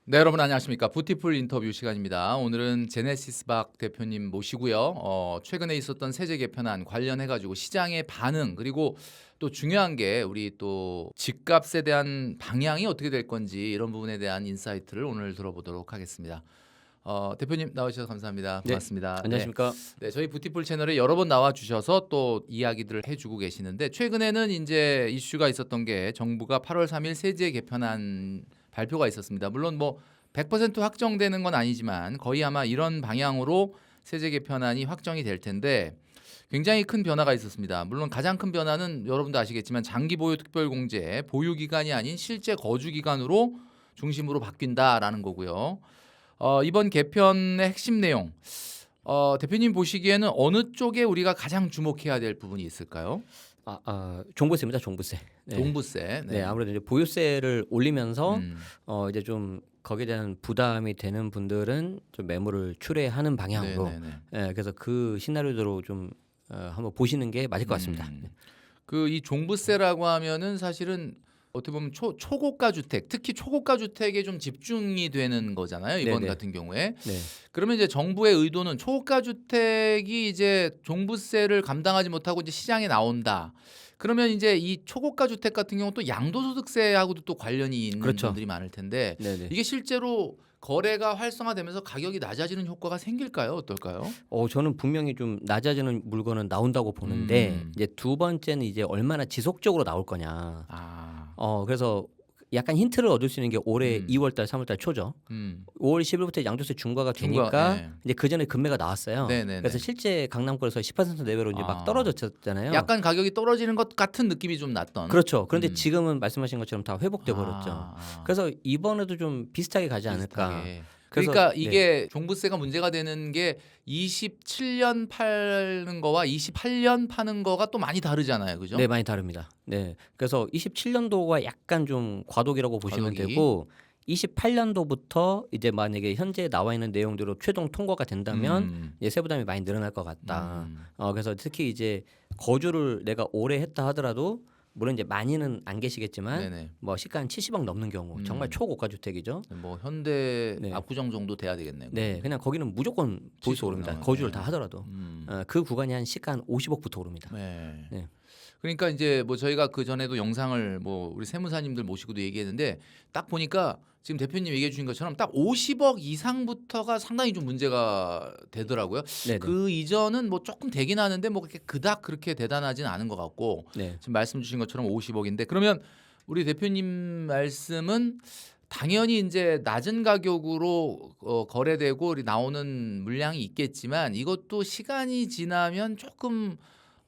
네, 여러분 안녕하십니까. 뷰티풀 인터뷰 시간입니다. 오늘은 제네시스박 대표님 모시고요. 최근에 있었던 세제 개편안 관련해가지고 시장의 반응, 그리고 또 중요한 게 우리 또 집값에 대한 방향이 어떻게 될 건지 이런 부분에 대한 인사이트를 오늘 들어보도록 하겠습니다. 대표님 나와주셔서 감사합니다. 네, 고맙습니다. 네. 안녕하십니까? 네, 저희 뷰티풀 채널에 여러 번 나와 주셔서 또 이야기들을 해주고 계시는데, 최근에는 이제 이슈가 있었던 게 정부가 8월 3일 세제 개편안 발표가 있었습니다. 물론 뭐 100% 확정되는 건 아니지만 거의 아마 이런 방향으로 세제 개편안이 확정이 될 텐데, 굉장히 큰 변화가 있었습니다. 물론 가장 큰 변화는 여러분도 아시겠지만 장기 보유 특별공제 보유 기간이 아닌 실제 거주 기간으로 중심으로 바뀐다라는 거고요. 이번 개편의 핵심 내용, 대표님 보시기에는 어느 쪽에 우리가 가장 주목해야 될 부분이 있을까요? 종부세입니다. 종부세. 네. 종부세. 네, 아무래도 이제 보유세를 올리면서 음. 이제 좀 거기에 대한 부담이 되는 분들은 좀 매물을 추례하는 방향으로. 네네네. 네, 그래서 그 시나리오대로 좀 한번 보시는 게 맞을 것 같습니다. 네. 그 이 종부세라고 하면은 사실은 어떻게 보면 초고가 주택, 특히 초고가 주택에 좀 집중이 되는 거잖아요. 이번 네네. 같은 경우에. 네. 그러면 이제 정부의 의도는 초고가 주택이 이제 종부세를 감당하지 못하고 이제 시장에 나온다. 그러면 이제 이 초고가 주택 같은 경우 또 양도소득세하고도 또 관련이 있는 그렇죠. 분들이 많을 텐데, 네네. 이게 실제로 거래가 활성화되면서 가격이 낮아지는 효과가 생길까요? 어떨까요? 저는 분명히 좀 낮아지는 물건은 나온다고 보는데 이제 두 번째는 이제 얼마나 지속적으로 나올 거냐. 아, 그래서 약간 힌트를 얻을 수 있는 게 올해 2월달, 3월달 초죠. 5월 10일부터 양도세 중과가 되니까 네. 이제 그 전에 금매가 나왔어요. 네네네. 그래서 실제 강남권에서 18% 내외로 이제 막 떨어졌잖아요. 약간 가격이 떨어지는 것 같은 느낌이 좀 났던. 그렇죠. 그런데 지금은 말씀하신 것처럼 다 회복돼 버렸죠. 아. 그래서 이번에도 좀 비슷하게 가지 않을까. 비슷하게. 그래서 그러니까 네. 이게 종부세가 문제가 되는 게 27년 파는 거와 28년 파는 거가 또 많이 다르잖아요. 그죠? 네, 많이 다릅니다. 네. 그래서 27년도가 약간 좀 과도기라고 보시면 과도기. 되고 28년도부터 이제 만약에 현재 나와 있는 내용대로 최종 통과가 된다면 이제 세부담이 많이 늘어날 것 같다. 그래서 특히 이제 거주를 내가 오래 했다 하더라도 물론 이제 많이는 안 계시겠지만 네네. 뭐 시가 한 70억 넘는 경우 정말 초고가 주택이죠. 뭐 현대 네. 압구정 정도 돼야 되겠네요. 네, 그냥 거기는 무조건 보유세 70억 오릅니다. 넘어요. 거주를 네. 다 하더라도 그 구간이 한 시가 한 50억부터 오릅니다. 네. 네. 그러니까 이제 뭐 저희가 그 전에도 영상을 뭐 우리 세무사님들 모시고도 얘기했는데, 딱 보니까 지금 대표님 얘기해 주신 것처럼 딱 50억 이상부터가 상당히 좀 문제가 되더라고요. 네네. 그 이전은 뭐 조금 되긴 하는데 뭐 그렇게 그닥 그렇게 대단하진 않은 것 같고, 네. 지금 말씀 주신 것처럼 50억인데, 그러면 우리 대표님 말씀은 당연히 이제 낮은 가격으로 거래되고 나오는 물량이 있겠지만, 이것도 시간이 지나면 조금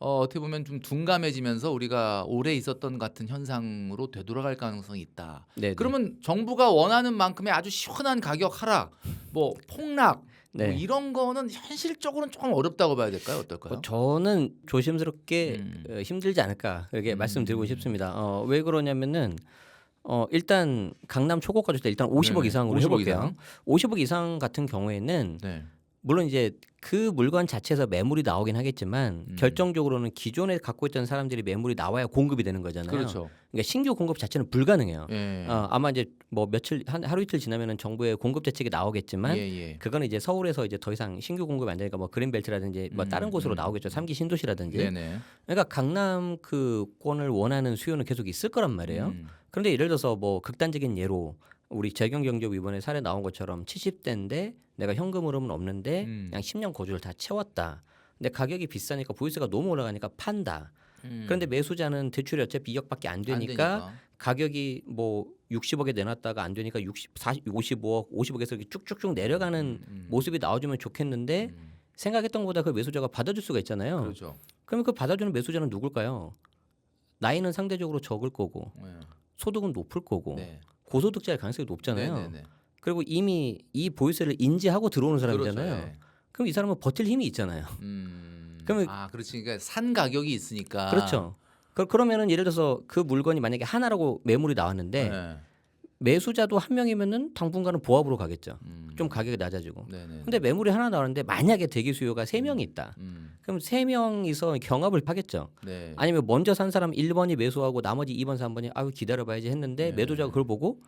어떻게 보면 좀 둔감해지면서 우리가 오래 있었던 같은 현상으로 되돌아갈 가능성이 있다. 네네. 그러면 정부가 원하는 만큼의 아주 시원한 가격 하락, 뭐 폭락, 뭐 네. 이런 거는 현실적으로는 조금 어렵다고 봐야 될까요? 어떨까요? 저는 조심스럽게 힘들지 않을까 이렇게 말씀드리고 싶습니다. 왜 그러냐면은 일단 강남 초고가 주택 일단 50억 네네. 이상으로 50억 해볼게요. 이상. 50억 이상 같은 경우에는 네. 물론 이제 그 물건 자체에서 매물이 나오긴 하겠지만 결정적으로는 기존에 갖고 있던 사람들이 매물이 나와야 공급이 되는 거잖아요. 그렇죠. 그러니까 신규 공급 자체는 불가능해요. 예. 아마 이제 뭐 며칠 하루 이틀 지나면은 정부의 공급 대책이 나오겠지만 예. 그거는 이제 서울에서 이제 더 이상 신규 공급이 안 되니까 뭐 그린벨트라든지 뭐 다른 곳으로 나오겠죠. 3기 신도시라든지. 네네. 그러니까 강남 그권을 원하는 수요는 계속 있을 거란 말이에요. 그런데 예를 들어서 뭐 극단적인 예로 우리 재경경제부 이번에 사례 나온 것처럼 70대인데 내가 현금 흐름은 없는데 그냥 10년 거주를 다 채웠다. 근데 가격이 비싸니까 보유세가 너무 올라가니까 판다. 그런데 매수자는 대출이 어차피 2억밖에 안 되니까 가격이 뭐 60억에 내놨다가 안 되니까 60, 40, 55억, 50억에서 이렇게 쭉쭉쭉 내려가는 모습이 나와주면 좋겠는데 생각했던 것보다 그 매수자가 받아줄 수가 있잖아요. 그렇죠. 그러면 그 받아주는 매수자는 누굴까요? 나이는 상대적으로 적을 거고 네. 소득은 높을 거고 네. 고소득자일 가능성이 높잖아요. 네네네. 그리고 이미 이 보유세를 인지하고 들어오는 사람이잖아요. 그렇죠. 예. 그럼 이 사람은 버틸 힘이 있잖아요. 그러면 그렇지. 그러니까 산 가격이 있으니까. 그렇죠. 그러면은 예를 들어서 그 물건이 만약에 하나라고 매물이 나왔는데 네. 매수자도 한 명이면은 당분간은 보합으로 가겠죠. 좀 가격이 낮아지고. 네네. 근데 매물이 하나 나왔는데 만약에 대기 수요가 3명이 있다. 그럼 3명이서 경합을 하겠죠. 네. 아니면 먼저 산 사람 1번이 매수하고 나머지 2번, 3번이 아유 기다려봐야지 했는데 네. 매도자가 그걸 보고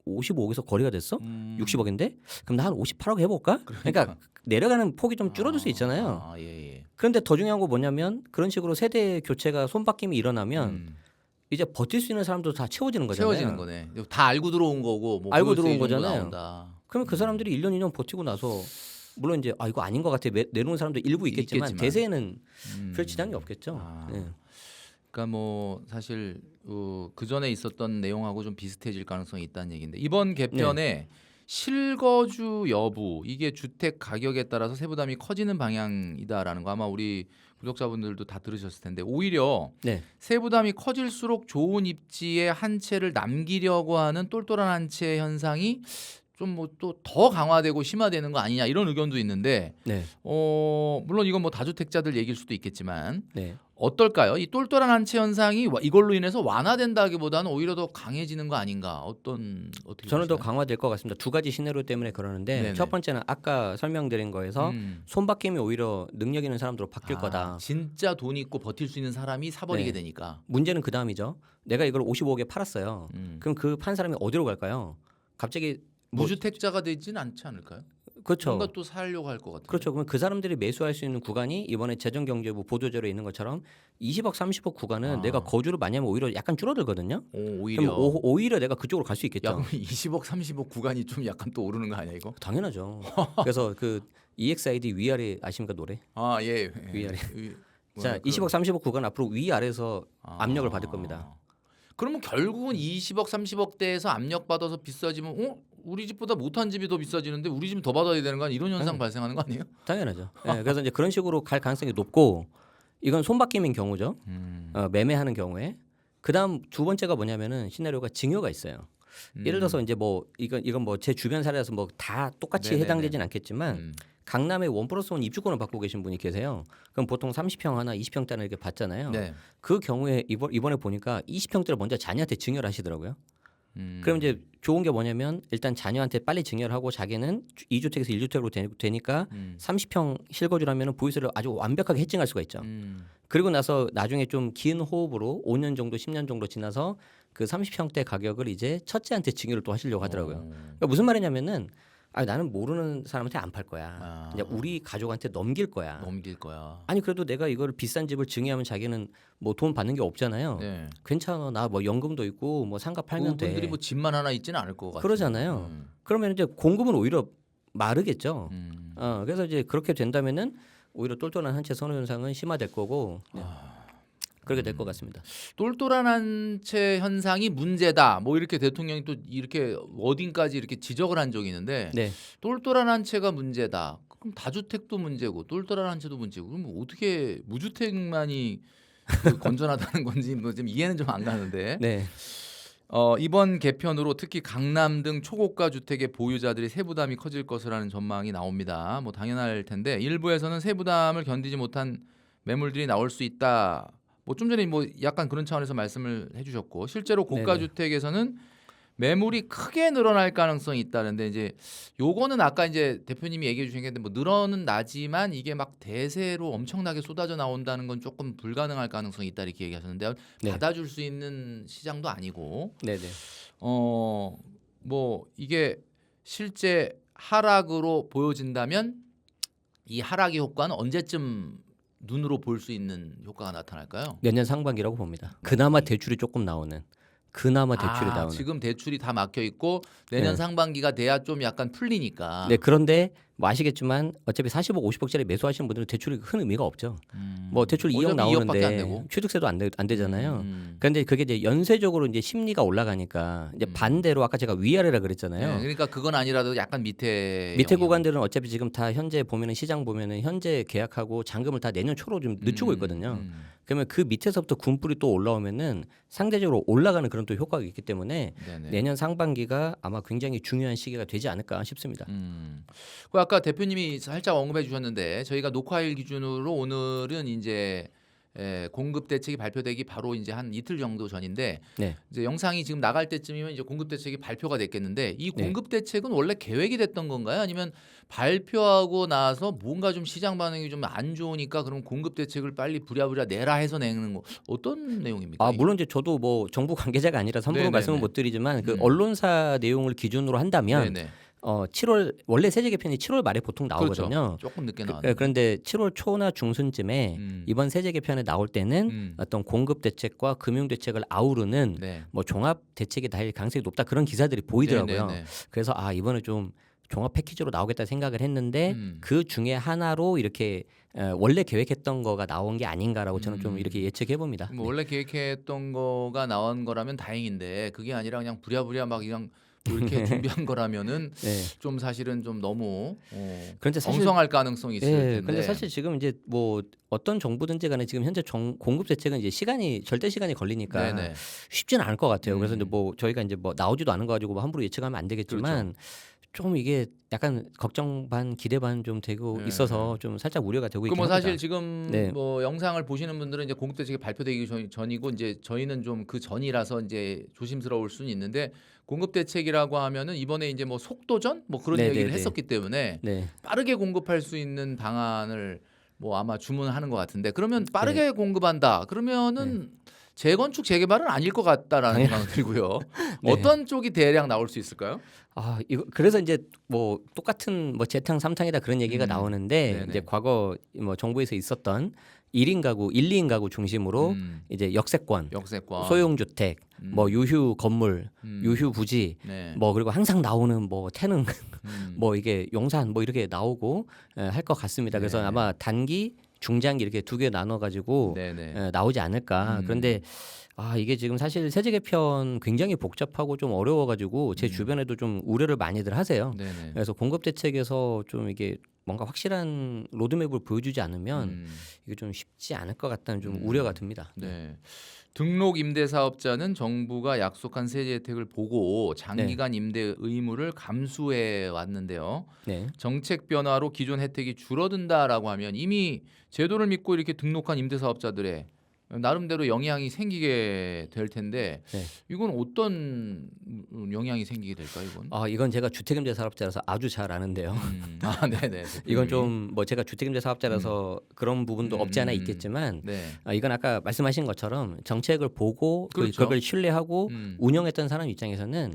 55억에서 거래가 됐어? 60억인데? 그럼 나 한 58억 해볼까? 그러니까 내려가는 폭이 좀 줄어들 수 있잖아요. 아, 예. 그런데 더 중요한 건 뭐냐면 그런 식으로 세대 교체가 손바뀜이 일어나면 이제 버틸 수 있는 사람도 다 채워지는 거잖아요. 채워지는 거네. 다 알고 들어온 거고 뭐 알고 보너스 들어온 이 정도 거잖아요. 나온다. 그러면 그 사람들이 1년 2년 버티고 나서 물론 이제 이거 아닌 것 같아 내놓은 사람도 일부 있겠지만 대세에는 별 지장이 없겠죠. 아. 네. 그러니까 뭐 사실 그 전에 있었던 내용하고 좀 비슷해질 가능성이 있다는 얘기인데 이번 개편에 실거주 여부 이게 주택 가격에 따라서 세부담이 커지는 방향이다라는 거 아마 우리 구독자분들도 다 들으셨을 텐데 오히려 네. 세부담이 커질수록 좋은 입지에 한 채를 남기려고 하는 똘똘한 한 채 현상이 좀 뭐 또 더 강화되고 심화되는 거 아니냐 이런 의견도 있는데 네. 물론 이건 뭐 다주택자들 얘기일 수도 있겠지만 네. 어떨까요? 이 똘똘한 한 채 현상이 이걸로 인해서 완화된다기보다는 오히려 더 강해지는 거 아닌가? 어떻게 저는 더 보시나요? 강화될 것 같습니다. 두 가지 시나리오 때문에 그러는데 네네. 첫 번째는 아까 설명드린 거에서 손바뀜이 오히려 능력 있는 사람들로 바뀔 거다. 진짜 돈 있고 버틸 수 있는 사람이 사버리게 네. 되니까. 문제는 그 다음이죠. 내가 이걸 55억에 팔았어요. 음. 그럼 그 판 사람이 어디로 갈까요? 갑자기 뭐- 무주택자가 되진 않지 않을까요? 그렇죠. 뭔가 또 살려고 할 것 같아요. 그렇죠. 그러면 그 사람들이 매수할 수 있는 구간이 이번에 재정경제부 보도자료에 있는 것처럼 20억, 30억 구간은 내가 거주를 많이 하면 오히려 약간 줄어들거든요. 오히려. 그럼 오히려 내가 그쪽으로 갈 수 있겠죠. 야, 그럼 20억, 30억 구간이 좀 약간 또 오르는 거 아니야 이거? 당연하죠. 그래서 그 EXID 위아래 아십니까 노래? 아 예. 위아래. 뭐야, 자, 20억, 30억 구간 앞으로 위아래에서 압력을 받을 겁니다. 그러면 결국은 20억, 30억대에서 압력 받아서 비싸지면 우리 집보다 못한 집이 더 비싸지는데 우리 집은 더 받아야 되는 거 아니야? 이런 현상 발생하는 거 아니에요? 당연하죠. 네, 그래서 이제 그런 식으로 갈 가능성이 높고 이건 손바뀜인 경우죠. 매매하는 경우에. 그다음 두 번째가 뭐냐면은 시나리오가 증여가 있어요. 예를 들어서 이제 뭐 이건 뭐 제 주변 사례라서 뭐 다 똑같이 네네네. 해당되진 않겠지만 강남에 1+1 입주권을 받고 계신 분이 계세요. 그럼 보통 30평 하나 20평대를 이렇게 받잖아요. 네. 그 경우에 이번에 보니까 20평대를 먼저 자녀한테 증여를 하시더라고요. 그럼 이제 좋은 게 뭐냐면 일단 자녀한테 빨리 증여를 하고 자기는 2주택에서 1주택으로 되니까 30평 실거주라면 보유세를 아주 완벽하게 해칭할 수가 있죠. 그리고 나서 나중에 좀 긴 호흡으로 5년 정도 10년 정도 지나서 그 30평대 가격을 이제 첫째한테 증여를 또 하시려고 하더라고요. 그러니까 무슨 말이냐면은 나는 모르는 사람한테 안 팔 거야. 그냥 우리 가족한테 넘길 거야. 넘길 거야. 아니 그래도 내가 이걸 비싼 집을 증여하면 자기는 뭐 돈 받는 게 없잖아요. 네. 괜찮아. 나 뭐 연금도 있고 뭐 상가 팔면 돼. 그분들이 뭐 집만 하나 있지는 않을 것 같아요. 그러잖아요. 그러면 이제 공급은 오히려 마르겠죠. 그래서 이제 그렇게 된다면은 오히려 똘똘한 한 채 선호 현상은 심화될 거고 그렇게 될 것 같습니다. 똘똘한 한 채 현상이 문제다. 뭐 이렇게 대통령이 또 이렇게 워딩까지 이렇게 지적을 한 적이 있는데 네. 똘똘한 한 채가 문제다. 그럼 다주택도 문제고 똘똘한 한 채도 문제고 그럼 어떻게 무주택만이 건전하다는 건지 뭐 좀 이해는 좀 안 가는데 네. 이번 개편으로 특히 강남 등 초고가 주택의 보유자들이 세부담이 커질 것이라는 전망이 나옵니다. 뭐 당연할 텐데 일부에서는 세부담을 견디지 못한 매물들이 나올 수 있다. 뭐 좀 전에 뭐 약간 그런 차원에서 말씀을 해주셨고 실제로 고가 네네. 주택에서는 매물이 크게 늘어날 가능성이 있다는데 이제 요거는 아까 이제 대표님이 얘기해 주신 게 뭐 늘어는 나지만 이게 막 대세로 엄청나게 쏟아져 나온다는 건 조금 불가능할 가능성이 있다 이렇게 얘기하셨는데 네. 받아줄 수 있는 시장도 아니고 네네. 뭐 이게 실제 하락으로 보여진다면 이 하락의 효과는 언제쯤 눈으로 볼 수 있는 효과가 나타날까요? 내년 상반기라고 봅니다. 그나마 대출이 조금 나오는. 그나마 대출이 나오는. 지금 대출이 다 막혀 있고 내년 네. 상반기가 돼야 좀 약간 풀리니까. 네, 그런데 뭐 아시겠지만 어차피 40억, 50억짜리 매수하시는 분들은 대출이 큰 의미가 없죠. 뭐 대출 2억 어차피 2억밖에 안 나오는데 되고. 취득세도 안 되잖아요. 그런데 그게 이제 연쇄적으로 이제 심리가 올라가니까 이제 반대로 아까 제가 위아래라 그랬잖아요. 네, 그러니까 그건 아니라도 약간 밑에 밑에 영역. 구간들은 어차피 지금 다 현재 보면은 시장 보면은 현재 계약하고 잔금을 다 내년 초로 좀 늦추고 있거든요. 그러면 그 밑에서부터 군불이 또 올라오면은 상대적으로 올라가는 그런 또 효과가 있기 때문에 네네. 내년 상반기가 아마 굉장히 중요한 시기가 되지 않을까 싶습니다. 그 아까 대표님이 살짝 언급해 주셨는데 저희가 녹화일 기준으로 오늘은 이제 공급 대책이 발표되기 바로 이제 한 이틀 정도 전인데 네. 이제 영상이 지금 나갈 때쯤이면 이제 공급 대책이 발표가 됐겠는데 이 네. 공급 대책은 원래 계획이 됐던 건가요? 아니면 발표하고 나서 뭔가 좀 시장 반응이 좀 안 좋으니까 그럼 공급 대책을 빨리 부랴부랴 내라 해서 내는 거 어떤 내용입니까? 이게? 물론 이제 저도 뭐 정부 관계자가 아니라서 함부로 네네네. 말씀은 못 드리지만 그 음. 언론사 내용을 기준으로 한다면 네네. 7월 원래 세제 개편이 7월 말에 보통 나오거든요. 그렇죠. 조금 늦게 나왔는데. 그런데 7월 초나 중순쯤에 이번 세제 개편에 나올 때는 어떤 공급 대책과 금융 대책을 아우르는 네. 뭐 종합 대책이 날 가능성이 높다 그런 기사들이 보이더라고요. 네네네. 그래서 이번에 좀 종합 패키지로 나오겠다 생각을 했는데 그 중에 하나로 이렇게 원래 계획했던 거가 나온 게 아닌가라고 저는 좀 이렇게 예측해 봅니다. 뭐 원래 계획했던 거가 나온 거라면 다행인데 그게 아니라 그냥 부랴부랴 막 그냥 뭐 이렇게 준비한 거라면은 네. 좀 사실은 좀 너무 그런데 사실 엉성할 가능성이 있을 텐데. 근데 사실 지금 이제 뭐 어떤 정부든지 간에 지금 현재 공급 대책은 이제 절대 시간이 걸리니까 네네. 쉽지는 않을 것 같아요. 그래서 이제 뭐 저희가 이제 뭐 나오지도 않은 거 가지고 뭐 함부로 예측하면 안 되겠지만 좀 이게 약간 걱정 반 기대 반 좀 되고 네. 있어서 좀 살짝 우려가 되고 있긴 뭐 합니다. 사실 지금 네. 뭐 영상을 보시는 분들은 이제 공급 대책이 발표되기 전이고 이제 저희는 좀 그 전이라서 이제 조심스러울 수는 있는데 공급 대책이라고 하면은 이번에 이제 뭐 속도전 뭐 그런 네네네. 얘기를 했었기 때문에 네. 빠르게 공급할 수 있는 방안을 뭐 아마 주문하는 것 같은데 그러면 빠르게 공급한다 그러면은 재건축 재개발은 아닐 것 같다라는 생각이 들고요. 네. 어떤 쪽이 대략 나올 수 있을까요? 이거 그래서 이제 뭐 똑같은 뭐 재탕 3탕이다 그런 얘기가 나오는데 네네. 이제 과거 뭐 정부에서 있었던 1인 가구, 1, 2인 가구 중심으로 이제 역세권, 역세권, 소형 주택, 뭐 유휴 건물, 유휴 부지, 네. 뭐 그리고 항상 나오는 뭐 태릉, 뭐 이게 용산 뭐 이렇게 나오고 할 것 같습니다. 그래서 네. 아마 단기, 중장기 이렇게 두 개 나눠 가지고 네네. 나오지 않을까. 그런데 이게 지금 사실 세제 개편 굉장히 복잡하고 좀 어려워가지고 제 주변에도 좀 우려를 많이들 하세요. 네네. 그래서 공급 대책에서 좀 이게 뭔가 확실한 로드맵을 보여주지 않으면 이게 좀 쉽지 않을 것 같다는 좀 우려가 듭니다. 네. 등록 임대 사업자는 정부가 약속한 세제 혜택을 보고 장기간 임대 의무를 감수해 왔는데요. 네. 정책 변화로 기존 혜택이 줄어든다라고 하면 이미 제도를 믿고 이렇게 등록한 임대 사업자들의 나름대로 영향이 생기게 될 텐데 네. 이건 어떤 영향이 생기게 될까요, 이건? 이건 제가 주택임대 사업자라서 아주 잘 아는데요. 네네. 이건 좀 뭐 제가 주택임대 사업자라서 그런 부분도 없지 않아 있겠지만 네. 이건 아까 말씀하신 것처럼 정책을 보고 그렇죠. 그걸 신뢰하고 운영했던 사람 입장에서는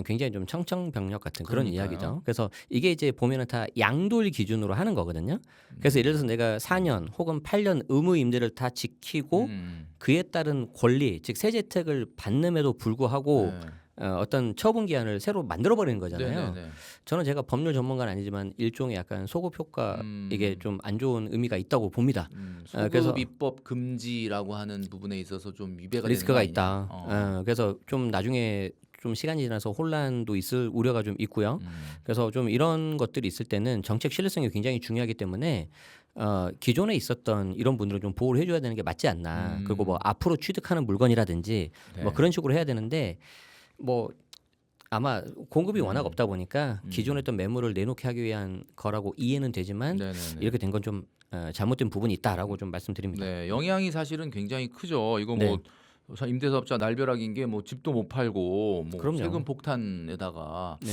굉장히 좀 청천벽력 같은 그런 그러니까요. 이야기죠. 그래서 이게 이제 보면은 다 양도일 기준으로 하는 거거든요. 그래서 예를 들어서 내가 4년 혹은 8년 의무 임대를 다 지키고 그에 따른 권리, 즉 세제 혜택을 받는에도 불구하고 어떤 처분 기한을 새로 만들어 버리는 거잖아요. 네네네. 저는 제가 법률 전문가는 아니지만 일종의 약간 소급 효과 이게 좀 안 좋은 의미가 있다고 봅니다. 소급 그래서 입법 금지라고 하는 부분에 있어서 좀 위배가 리스크가 되는 거 있다. 아니냐? 그래서 좀 나중에 좀 시간이 지나서 혼란도 있을 우려가 좀 있고요. 그래서 좀 이런 것들이 있을 때는 정책 신뢰성이 굉장히 중요하기 때문에 기존에 있었던 이런 분들을 좀 보호를 해줘야 되는 게 맞지 않나. 그리고 뭐 앞으로 취득하는 물건이라든지 네. 뭐 그런 식으로 해야 되는데 뭐 아마 공급이 워낙 없다 보니까 기존에 있던 매물을 내놓게 하기 위한 거라고 이해는 되지만 네네네. 이렇게 된 건 좀 잘못된 부분이 있다라고 좀 말씀드립니다. 네, 영향이 사실은 굉장히 크죠. 이거 네. 뭐 임대사업자 날벼락인 게 뭐 집도 못 팔고 뭐 그럼요. 세금 폭탄에다가 네.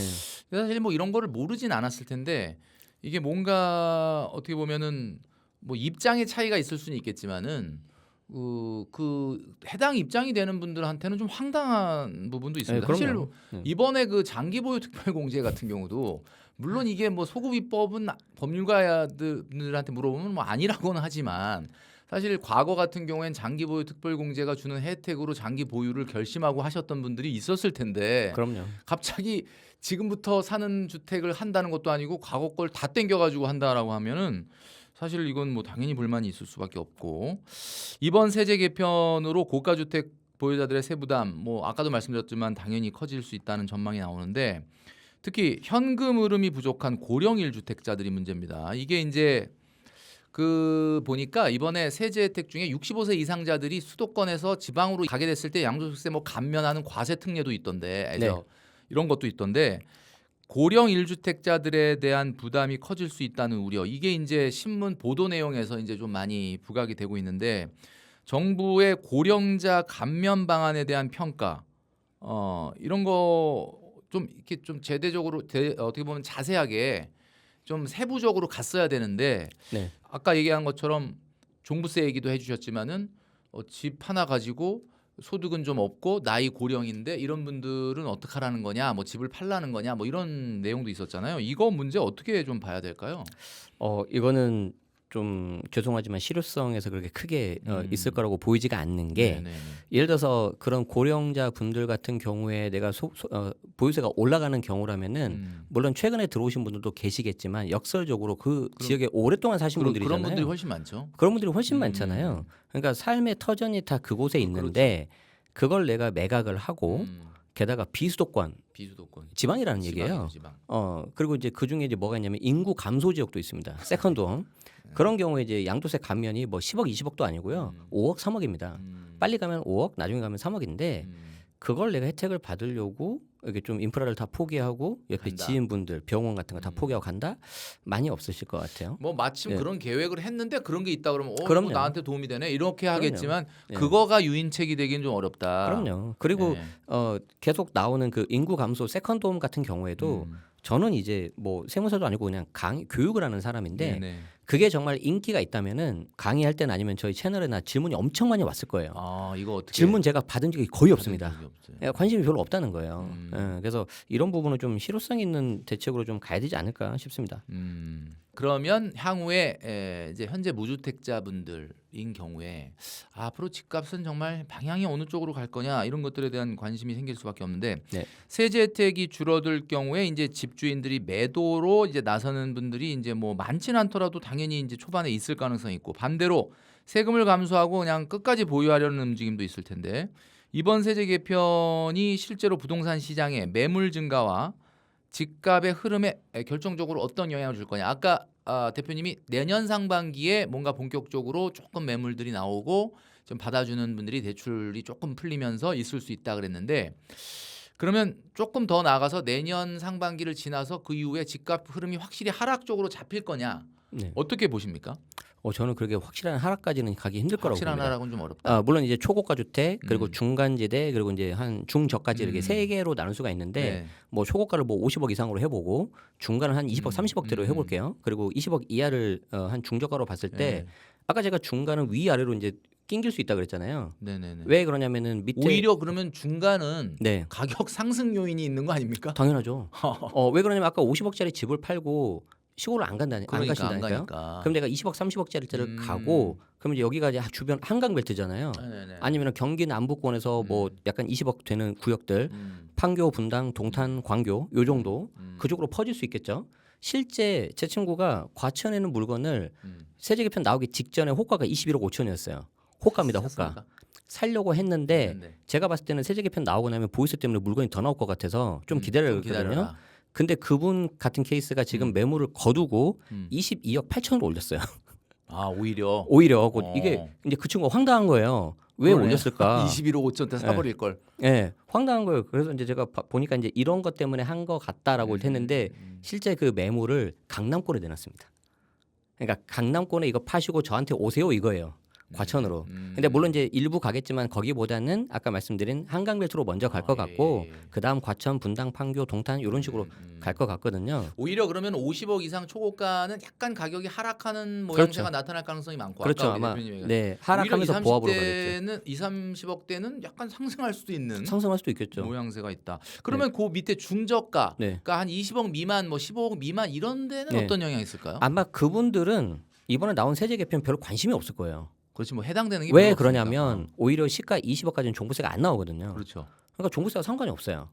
사실 뭐 이런 거를 모르진 않았을 텐데 이게 뭔가 어떻게 보면은 뭐 입장의 차이가 있을 수는 있겠지만은 그 해당 입장이 되는 분들한테는 좀 황당한 부분도 있습니다. 그럼요. 사실 네. 이번에 그 장기보유 특별공제 같은 경우도 물론 이게 뭐 소급 입법은 법률가들한테 물어보면 뭐 아니라고는 하지만 사실 과거 같은 경우엔 장기보유 특별공제가 주는 혜택으로 장기 보유를 결심하고 하셨던 분들이 있었을 텐데 그럼요. 갑자기 지금부터 사는 주택을 한다는 것도 아니고 과거 걸 다 땡겨가지고 한다라고 하면은 사실 이건 뭐 당연히 불만이 있을 수밖에 없고 이번 세제 개편으로 고가주택 보유자들의 세부담 뭐 아까도 말씀드렸지만 당연히 커질 수 있다는 전망이 나오는데 특히 현금 흐름이 부족한 고령 1주택자들이 문제입니다. 이게 이제 그 보니까 이번에 세제 혜택 중에 65세 이상자들이 수도권에서 지방으로 가게 됐을 때 양도소득세 뭐 감면하는 과세 특례도 있던데 네. 이런 것도 있던데 고령 1주택자들에 대한 부담이 커질 수 있다는 우려. 이게 이제 신문 보도 내용에서 이제 좀 많이 부각이 되고 있는데 정부의 고령자 감면 방안에 대한 평가 이런 거 좀 이렇게 좀 제대적으로 어떻게 보면 자세하게 좀 세부적으로 갔어야 되는데 네. 아까 얘기한 것처럼 종부세 얘기도 해주셨지만은 집 하나 가지고 소득은 좀 없고 나이 고령인데 이런 분들은 어떡하라는 거냐, 뭐 집을 팔라는 거냐, 뭐 이런 내용도 있었잖아요. 이거 문제 어떻게 좀 봐야 될까요? 이거는 좀 죄송하지만 실효성에서 그렇게 크게 있을 거라고 보이지가 않는 게 네네네. 예를 들어서 그런 고령자 분들 같은 경우에 내가 보유세가 올라가는 경우라면은 물론 최근에 들어오신 분들도 계시겠지만 역설적으로 그 지역에 오랫동안 사신 분들이잖아요. 그런 분들이 훨씬 많죠. 그런 분들이 훨씬 많잖아요. 그러니까 삶의 터전이 다 그곳에 있는데 그걸 내가 매각을 하고 게다가 비수도권 지방이라는 얘기예요. 지방. 그리고 이제 그 중에 이제 뭐가 있냐면 인구 감소 지역도 있습니다. 세컨드홈. 그런 경우에 이제 양도세 감면이 뭐 10억, 20억도 아니고요. 5억, 3억입니다. 빨리 가면 5억, 나중에 가면 3억인데 그걸 내가 혜택을 받으려고 이렇게 좀 인프라를 다 포기하고 옆에 간다. 지인분들 병원 같은 거 다 포기하고 간다? 많이 없으실 것 같아요. 뭐 마침 예. 그런 계획을 했는데 그런 게 있다 그러면 뭐 그럼요. 나한테 도움이 되네 이렇게 하겠지만 예. 그거가 유인책이 되긴 좀 어렵다. 그럼요. 그리고 예. 계속 나오는 그 인구 감소 세컨드홈 같은 경우에도 저는 이제 뭐 세무사도 아니고 그냥 교육을 하는 사람인데 네네. 그게 정말 인기가 있다면은 강의할 때는 아니면 저희 채널에나 질문이 엄청 많이 왔을 거예요. 이거 어떻게 질문 제가 받은 적이 거의 없습니다. 적이 없어요. 예, 관심이 별로 없다는 거예요. 그래서 이런 부분은 좀 실효성 있는 대책으로 좀 가야 되지 않을까 싶습니다. 그러면 향후에 이제 현재 무주택자분들인 경우에 앞으로 집값은 정말 방향이 어느 쪽으로 갈 거냐 이런 것들에 대한 관심이 생길 수밖에 없는데 네. 세제 혜택이 줄어들 경우에 이제 집주인들이 매도로 이제 나서는 분들이 이제 뭐 많지는 않더라도 당연히 이제 초반에 있을 가능성이 있고 반대로 세금을 감수하고 그냥 끝까지 보유하려는 움직임도 있을 텐데 이번 세제 개편이 실제로 부동산 시장의 매물 증가와 집값의 흐름에 결정적으로 어떤 영향을 줄 거냐. 아까 대표님이 내년 상반기에 뭔가 본격적으로 조금 매물들이 나오고 좀 받아주는 분들이 대출이 조금 풀리면서 있을 수 있다 그랬는데 그러면 조금 더 나아가서 내년 상반기를 지나서 그 이후에 집값 흐름이 확실히 하락 쪽으로 잡힐 거냐. 네. 어떻게 보십니까? 저는 그렇게 확실한 하락까지는 가기 힘들 거라고 확실한 봅니다. 하락은 좀 어렵다. 물론 이제 초고가 주택 그리고 중간지대 그리고 이제 한 중저가지 이렇게 세 개로 나눌 수가 있는데 네. 뭐 초고가를 뭐 50억 이상으로 해보고 중간은 한 20억, 30억대로 해볼게요. 그리고 20억 이하를 한 중저가로 봤을 때 네. 아까 제가 중간은 위아래로 이제 낑길 수 있다 그랬잖아요. 네네네. 왜 그러냐면은 밑에 오히려 그러면 중간은 네 가격 상승 요인이 있는 거 아닙니까? 당연하죠. 왜 그러냐면 아까 50억짜리 집을 팔고 시골을 안 그러니까 안 가신다니까요. 가니까. 그럼 내가 20억, 30억짜리를 가고 그럼 이제 여기가 이제 주변 한강벨트잖아요. 네네네. 아니면 경기 남부권에서 뭐 약간 20억 되는 구역들 판교, 분당, 동탄, 광교 요 정도 그쪽으로 퍼질 수 있겠죠. 실제 제 친구가 과천에는 물건을 세제 개편 나오기 직전에 호가가 21억 5천이었어요. 호가입니다, 호가. 샀습니까? 살려고 했는데 네네. 제가 봤을 때는 세제 개편 나오고 나면 보유세 때문에 물건이 더 나올 것 같아서 좀 기다려야 좀 했거든요. 근데 그분 같은 케이스가 지금 매물을 거두고 22억 8천으로 올렸어요. 오히려 이게 이제 그 친구가 황당한 거예요. 왜 그러네. 올렸을까? 21억 5천 대 사버릴 걸. 예, 황당한 거예요. 그래서 이제 제가 보니까 이제 이런 것 때문에 한 것 같다라고 했는데 실제 그 매물을 강남권에 내놨습니다. 그러니까 강남권에 이거 파시고 저한테 오세요 이거예요. 과천으로. 근데 물론 이제 일부 가겠지만 거기보다는 아까 말씀드린 한강벨트로 먼저 갈 것 같고 예. 그다음 과천, 분당, 판교, 동탄 이런 식으로 갈 것 같거든요. 오히려 그러면 50억 이상 초고가는 약간 가격이 하락하는 모양새가 그렇죠. 나타날 가능성이 많고 그렇죠. 아까 우리 아마 대표님이 네 하락하면서 보합으로 가겠죠. 때는 2, 30억대는 약간 상승할 수도 있는 상승할 수도 있겠죠. 모양새가 있다. 그러면 그 밑에 중저가, 네. 그러니까 한 20억 미만, 뭐 15억 미만 이런 데는 네. 어떤 영향이 있을까요? 아마 그분들은 이번에 나온 세제 개편 별로 관심이 없을 거예요. 그렇지 뭐 해당되는 게 왜 별로 없으니까. 그러냐면 오히려 시가 20억까지는 종부세가 안 나오거든요. 그렇죠. 그러니까 종부세가 상관이 없어요.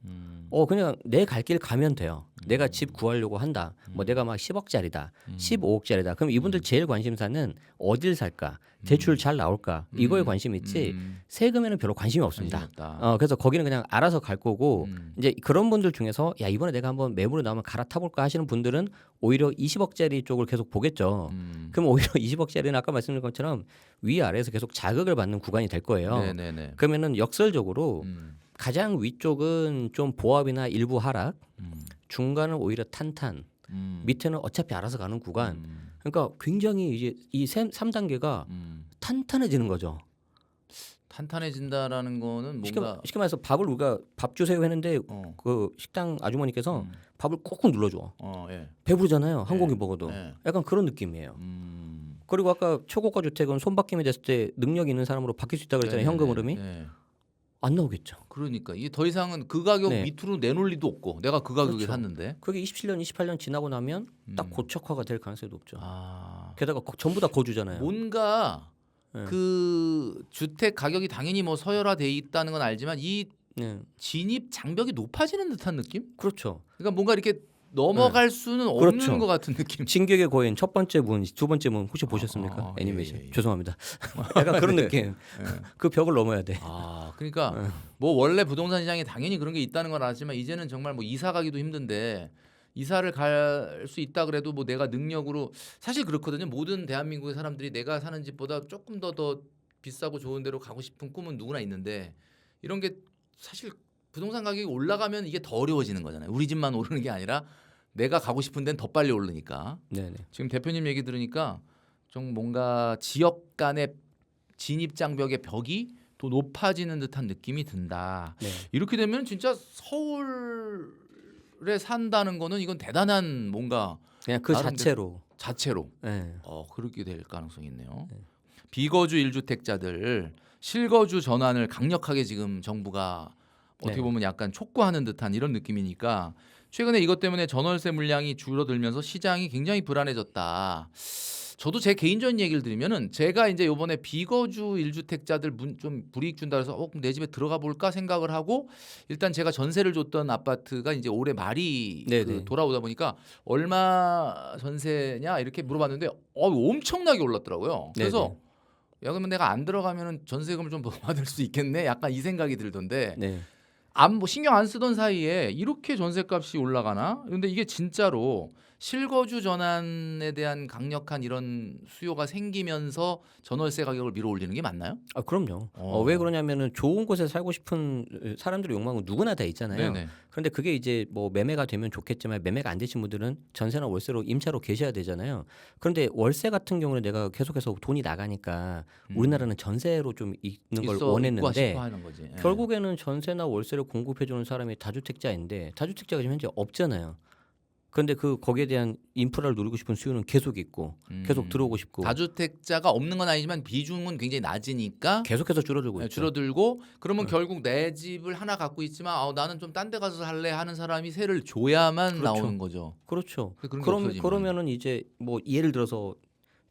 그냥 내 갈 길 가면 돼요. 내가 집 구하려고 한다. 뭐 내가 막 10억짜리다, 15억짜리다. 그럼 이분들 제일 관심사는 어딜 살까, 대출 잘 나올까 이거에 관심이 있지 세금에는 별로 관심이 없습니다. 관심 없다. 그래서 거기는 그냥 알아서 갈 거고 이제 그런 분들 중에서 야 이번에 내가 한번 매물에 나오면 갈아타볼까 하시는 분들은 오히려 20억짜리 쪽을 계속 보겠죠. 그럼 오히려 20억짜리는 아까 말씀드린 것처럼 위아래에서 계속 자극을 받는 구간이 될 거예요. 네네네. 그러면은 역설적으로 가장 위쪽은 좀 보합이나 일부 하락, 중간은 오히려 탄탄, 밑에는 어차피 알아서 가는 구간. 그러니까 굉장히 이제 이 3단계가 탄탄해지는 거죠. 탄탄해진다라는 거는 뭔가 쉽게 말해서 밥을 우리가 밥 주세요 했는데 어, 그 식당 아주머니께서 음, 밥을 꾹꾹 눌러줘. 예. 배부르잖아요. 한 네. 공기 먹어도. 네. 약간 그런 느낌이에요. 그리고 아까 초고가 주택은 손바뀜이 됐을 때 능력 있는 사람으로 바뀔 수 있다고 그랬잖아요. 현금 흐름이. 네. 안 나오겠죠. 그러니까 이게 더 이상은 그 가격 네. 밑으로 내놓을 리도 없고 내가 그 가격에 그렇죠. 샀는데 그게 27년, 28년 지나고 나면 딱 음. 고착화가 될 가능성이 높죠. 아, 게다가 전부 다 거주잖아요. 뭔가 네. 그 주택 가격이 당연히 뭐 서열화돼 있다는 건 알지만 이 네. 진입 장벽이 높아지는 듯한 느낌? 그렇죠. 그러니까 뭔가 이렇게 넘어갈 수는 없는 그렇죠. 것 같은 느낌. 진격의 거인 첫 번째 문, 두 번째 문 혹시 보셨습니까? 애니메이션. 예. 죄송합니다. 약간 그런 느낌. 그 벽을 넘어야 돼. 아, 그러니까 뭐 원래 부동산 시장에 당연히 그런 게 있다는 건 알지만 이제는 정말 뭐 이사 가기도 힘든데 이사를 갈 수 있다 그래도 뭐 내가 능력으로 사실 그렇거든요. 모든 대한민국의 사람들이 내가 사는 집보다 조금 더 비싸고 좋은 데로 가고 싶은 꿈은 누구나 있는데 이런 게 사실 부동산 가격이 올라가면 이게 더 어려워지는 거잖아요. 우리 집만 오르는 게 아니라 내가 가고 싶은 데는 더 빨리 오르니까. 네네. 지금 대표님 얘기 들으니까 좀 뭔가 지역 간의 진입 장벽의 벽이 더 높아지는 듯한 느낌이 든다. 네. 이렇게 되면 진짜 서울에 산다는 거는 이건 대단한 뭔가 그냥 그 나름대로 자체로. 자체로 네. 그렇게 될 가능성이 있네요. 비거주 1주택자들 실거주 전환을 강력하게 지금 정부가 어떻게 네. 보면 약간 촉구하는 듯한 이런 느낌이니까 최근에 이것 때문에 전월세 물량이 줄어들면서 시장이 굉장히 불안해졌다. 저도 제 개인적인 얘기를 드리면은 제가 이제 요번에 비거주 1주택자들 좀 불이익 준다 해서 그럼 내 집에 들어가 볼까 생각을 하고 일단 제가 전세를 줬던 아파트가 이제 올해 말이 네네. 돌아오다 보니까 얼마 전세냐 이렇게 물어봤는데 엄청나게 올랐더라고요. 그래서 야 그러면 내가 안 들어가면은 전세금을 좀 더 받을 수 있겠네. 약간 이 생각이 들던데 네. 뭐 신경 안 쓰던 사이에 이렇게 전세값이 올라가나? 근데 이게 진짜로 실거주 전환에 대한 강력한 이런 수요가 생기면서 전월세 가격을 밀어올리는 게 맞나요? 아 그럼요. 어. 왜 그러냐면은 좋은 곳에 살고 싶은 사람들의 욕망은 누구나 다 있잖아요. 네네. 그런데 그게 이제 뭐 매매가 되면 좋겠지만 매매가 안 되신 분들은 전세나 월세로 임차로 계셔야 되잖아요. 그런데 월세 같은 경우는 내가 계속해서 돈이 나가니까 우리나라는 전세로 좀 있는 걸 있고 원했는데 싶어 하는 거지. 예. 결국에는 전세나 월세를 공급해 주는 사람이 다주택자인데 다주택자가 지금 현재 없잖아요. 그런데 그 거기에 대한 인프라를 누리고 싶은 수요는 계속 있고 계속 들어오고 싶고 다주택자가 없는 건 아니지만 비중은 굉장히 낮으니까 계속해서 줄어들고 있죠. 줄어들고 그러면 결국 내 집을 하나 갖고 있지만 나는 좀 딴 데 가서 살래 하는 사람이 세를 줘야만 그렇죠. 나오는 거죠. 그렇죠. 그런 게 없어지면. 그러면은 이제 뭐 예를 들어서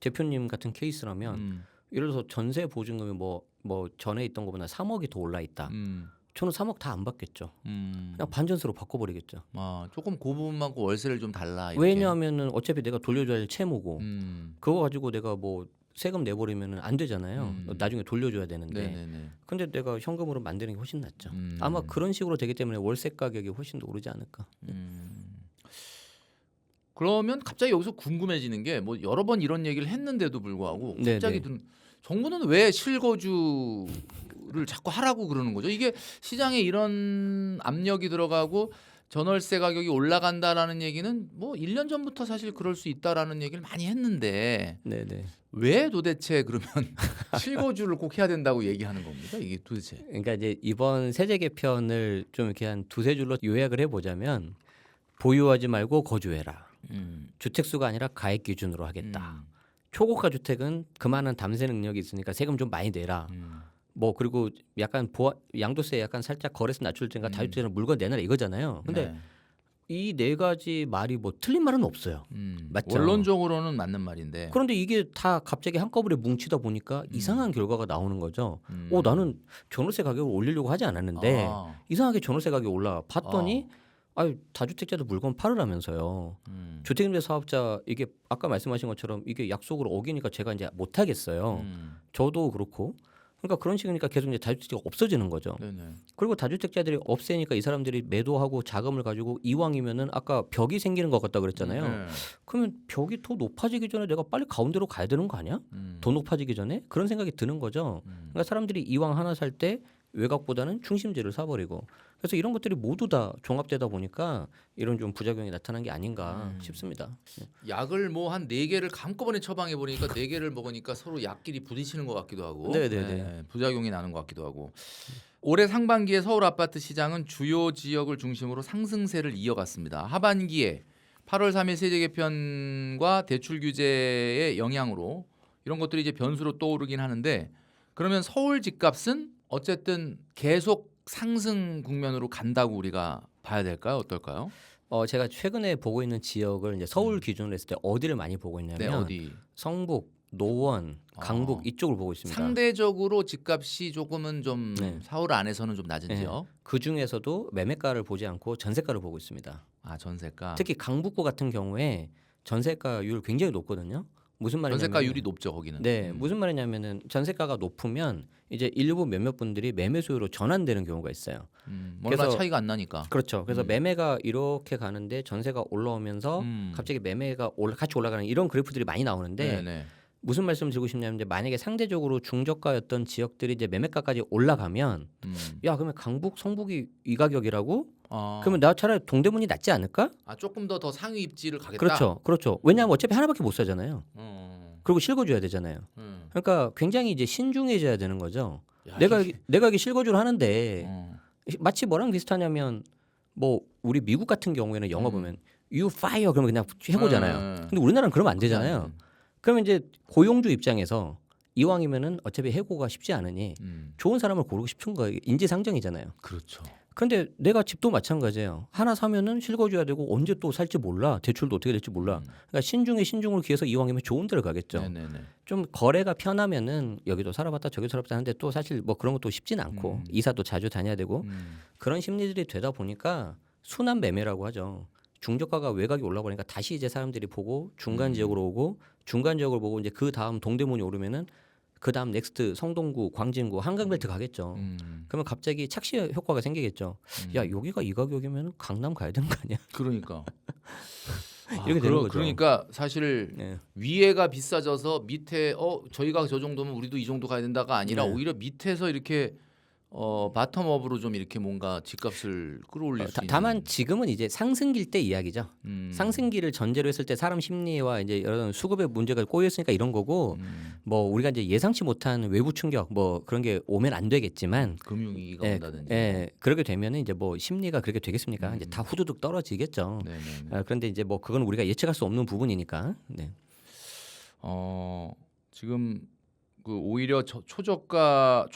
대표님 같은 케이스라면 예를 들어서 전세 보증금이 뭐 전에 있던 것보다 3억이 더 올라 있다. 저는 3억 다 안 받겠죠. 그냥 반전세로 바꿔버리겠죠. 조금 그 부분만 월세를 좀 달라. 이렇게. 왜냐하면은 어차피 내가 돌려줘야 할 채무고 그거 가지고 내가 뭐 세금 내버리면은 안 되잖아요. 나중에 돌려줘야 되는데. 네네네. 근데 내가 현금으로 만드는 게 훨씬 낫죠. 아마 그런 식으로 되기 때문에 월세 가격이 훨씬 더 오르지 않을까. 그러면 갑자기 여기서 궁금해지는 게 뭐 여러 번 이런 얘기를 했는데도 불구하고 갑자기 정부는 왜 실거주를 자꾸 하라고 그러는 거죠? 이게 시장에 이런 압력이 들어가고 전월세 가격이 올라간다라는 얘기는 뭐 1년 전부터 사실 그럴 수 있다라는 얘기를 많이 했는데 네네. 왜 도대체 그러면 실거주를 꼭 해야 된다고 얘기하는 겁니까? 이게 도대체. 그러니까 이제 이번 세제 개편을 좀 이렇게 한 두세 줄로 요약을 해보자면 보유하지 말고 거주해라. 주택수가 아니라 가액 기준으로 하겠다. 초고가 주택은 그만한 담세 능력이 있으니까 세금 좀 많이 내라. 뭐 그리고 약간 양도세 약간 살짝 거래세 낮출 때가 다주택은 물건 내놔라 이거잖아요. 근데 이 네 가지 말이 뭐 틀린 말은 없어요. 맞죠? 원론적으로는 맞는 말인데. 그런데 이게 다 갑자기 한꺼번에 뭉치다 보니까 이상한 결과가 나오는 거죠. 나는 전월세 가격을 올리려고 하지 않았는데 이상하게 전월세 가격이 올라. 봤더니 다주택자도 물건 팔으라면서요. 주택임대 사업자 이게 아까 말씀하신 것처럼 이게 약속을 어기니까 제가 이제 못 하겠어요. 저도 그렇고. 그러니까 그런 식이니까 계속 이제 다주택자가 없어지는 거죠. 네네. 그리고 다주택자들이 없애니까 이 사람들이 매도하고 자금을 가지고 이왕이면은 아까 벽이 생기는 것 같다 그랬잖아요. 네. 그러면 벽이 더 높아지기 전에 내가 빨리 가운데로 가야 되는 거 아니야? 더 높아지기 전에 그런 생각이 드는 거죠. 그러니까 사람들이 이왕 하나 살 때 외곽보다는 중심지를 사버리고 그래서 이런 것들이 모두 다 종합되다 보니까 이런 좀 부작용이 나타난 게 아닌가 싶습니다. 약을 뭐 한 4개를 한꺼번에 처방해 보니까 4개를 먹으니까 서로 약끼리 부딪히는 것 같기도 하고 네네네. 부작용이 나는 것 같기도 하고 올해 상반기에 서울 아파트 시장은 주요 지역을 중심으로 상승세를 이어갔습니다. 하반기에 8월 3일 세제 개편과 대출 규제의 영향으로 이런 것들이 이제 변수로 떠오르긴 하는데 그러면 서울 집값은 어쨌든 계속 상승 국면으로 간다고 우리가 봐야 될까요? 어떨까요? 제가 최근에 보고 있는 지역을 이제 서울 기준으로 했을 때 어디를 많이 보고 있냐면 네, 어디? 성북, 노원, 강북 이쪽을 보고 있습니다. 상대적으로 집값이 조금은 좀 네. 서울 안에서는 좀 낮은 네. 지역. 그 중에서도 매매가를 보지 않고 전세가를 보고 있습니다. 아, 전세가. 특히 강북구 같은 경우에 전세가율 굉장히 높거든요. 무슨 말이냐면 전세가율이 높죠, 거기는. 네, 무슨 말이냐면은 전세가가 높으면 이제 일부 몇몇 분들이 매매 수요로 전환되는 경우가 있어요. 얼마 그래서- 차이가 안 나니까. 그렇죠. 그래서 매매가 이렇게 가는데 전세가 올라오면서 갑자기 매매가 같이 올라가는 이런 그래프들이 많이 나오는데 네네. 무슨 말씀을 드리고 싶냐면 이제 만약에 상대적으로 중저가였던 지역들이 이제 매매가까지 올라가면 야 그러면 강북, 성북이 이 가격이라고? 그러면 나 차라리 동대문이 낫지 않을까? 조금 더 상위 입지를 가겠다. 그렇죠, 그렇죠. 왜냐하면 어차피 하나밖에 못 사잖아요. 어. 그리고 실거줘야 되잖아요. 그러니까 굉장히 이제 신중해져야 되는 거죠. 야, 내가 이게 실거주를 하는데 어. 마치 뭐랑 비슷하냐면 뭐 우리 미국 같은 경우에는 영화 보면 you fire 그러면 그냥 해고잖아요. 근데 우리나라는 그러면 안 되잖아요. 그러면 이제 고용주 입장에서 이왕이면은 어차피 해고가 쉽지 않으니 좋은 사람을 고르고 싶은 거예요. 인지상정이잖아요. 그렇죠. 근데 내가 집도 마찬가지예요. 하나 사면은 실거줘야 되고 언제 또 살지 몰라. 대출도 어떻게 될지 몰라. 그러니까 신중에 신중을 기해서 이왕이면 좋은 데를 가겠죠. 네네네. 좀 거래가 편하면은 여기도 살아봤다 저기도 살아봤다 하는데 또 사실 뭐 그런 것도 쉽진 않고 이사도 자주 다녀야 되고 그런 심리들이 되다 보니까 순환 매매라고 하죠. 중저가가 외곽이 올라가니까 다시 이제 사람들이 보고 중간 지역으로 오고 중간 지역을 보고 이제 그 다음 동대문이 오르면은 그 다음 넥스트 성동구, 광진구, 한강벨트 가겠죠. 그러면 갑자기 착시 효과가 생기겠죠. 야 여기가 이 가격이면 강남 가야 되는 거 아니야? 그러니까. 이렇게 되는 거죠. 그러니까 사실 네. 위에가 비싸져서 밑에 저희가 저 정도면 우리도 이 정도 가야 된다가 아니라 네. 오히려 밑에서 이렇게 바텀업으로 좀 이렇게 뭔가 집값을 끌어올릴 수 있는. 다만 지금은 이제 상승기일 때 이야기죠. 상승기를 전제로 했을 때 사람 심리와 이제 여러 수급의 문제가 꼬여 있으니까 이런 거고 뭐 우리가 이제 예상치 못한 외부 충격 뭐 그런 게 오면 안 되겠지만 금융위기가 온다든지. 그렇게 되면은 이제 뭐 심리가 그렇게 되겠습니까? 이제 다 후두둑 떨어지겠죠. 네네. 그런데 이제 뭐 그건 우리가 예측할 수 없는 부분이니까. 네. 지금 그 오히려 초고가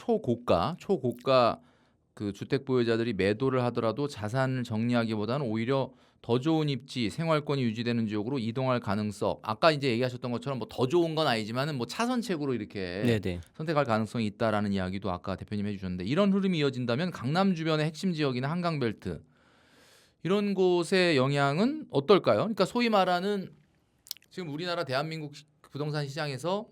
그 주택 보유자들이 매도를 하더라도 자산을 정리하기보다는 오히려 더 좋은 입지, 생활권이 유지되는 지역으로 이동할 가능성. 아까 이제 얘기하셨던 것처럼 뭐 더 좋은 건 아니지만은 뭐 차선책으로 이렇게 네네. 선택할 가능성이 있다라는 이야기도 아까 대표님 해주셨는데 이런 흐름이 이어진다면 강남 주변의 핵심 지역이나 한강벨트 이런 곳의 영향은 어떨까요? 그러니까 소위 말하는 지금 우리나라 대한민국 부동산 시장에서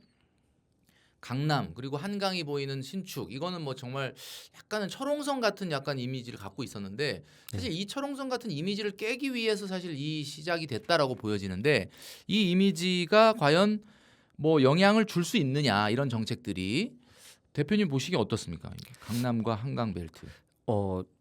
강남 그리고 한강이 보이는 신축 이거는 뭐 정말 약간은 철옹성 같은 약간 이미지를 갖고 있었는데 사실 이 철옹성 같은 이미지를 깨기 위해서 사실 이 시작이 됐다라고 보여지는데 이 이미지가 과연 뭐 영향을 줄 수 있느냐 이런 정책들이 대표님 보시기에 어떻습니까? 강남과 한강 벨트.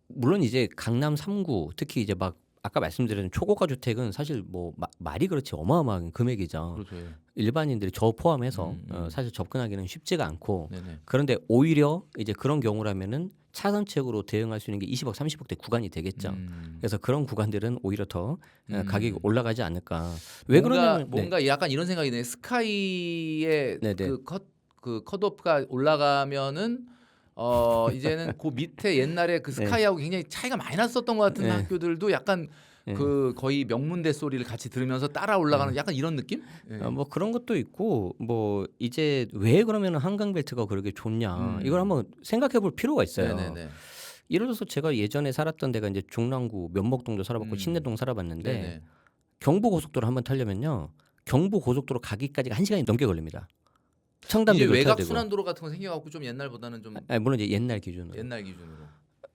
물론 이제 강남 3구 특히 이제 막 아까 말씀드린 초고가 주택은 사실 뭐 말이 그렇지 어마어마한 금액이죠. 그렇죠. 일반인들이 저 포함해서 사실 접근하기는 쉽지가 않고 네네. 그런데 오히려 이제 그런 경우라면은 차선책으로 대응할 수 있는 게 20억, 30억대 구간이 되겠죠. 그래서 그런 구간들은 오히려 더 가격이 올라가지 않을까. 왜 그러냐면 뭔가 약간 이런 생각이 드네. 스카이의 네네. 그 컷오프가 올라가면은 이제는 그 밑에 옛날에 그 스카이하고 굉장히 차이가 많이 났었던 것 같은 학교들도 약간 그 거의 명문대 소리를 같이 들으면서 따라 올라가는 약간 이런 느낌? 뭐 그런 것도 있고 뭐 이제 왜 그러면 한강벨트가 그렇게 좋냐 이걸 한번 생각해볼 필요가 있어요. 네네네. 예를 들어서 제가 예전에 살았던 데가 이제 중랑구 면목동도 살아봤고 신내동 살아봤는데 네네. 경부고속도로 한번 타려면요 경부고속도로 가기까지가 1시간이 넘게 걸립니다. 청담 이제 대교 타야 외곽 되고. 순환도로 같은 거 생겨갖고 좀 옛날보다는 좀 물론 이제 옛날 기준으로. 옛날 기준으로.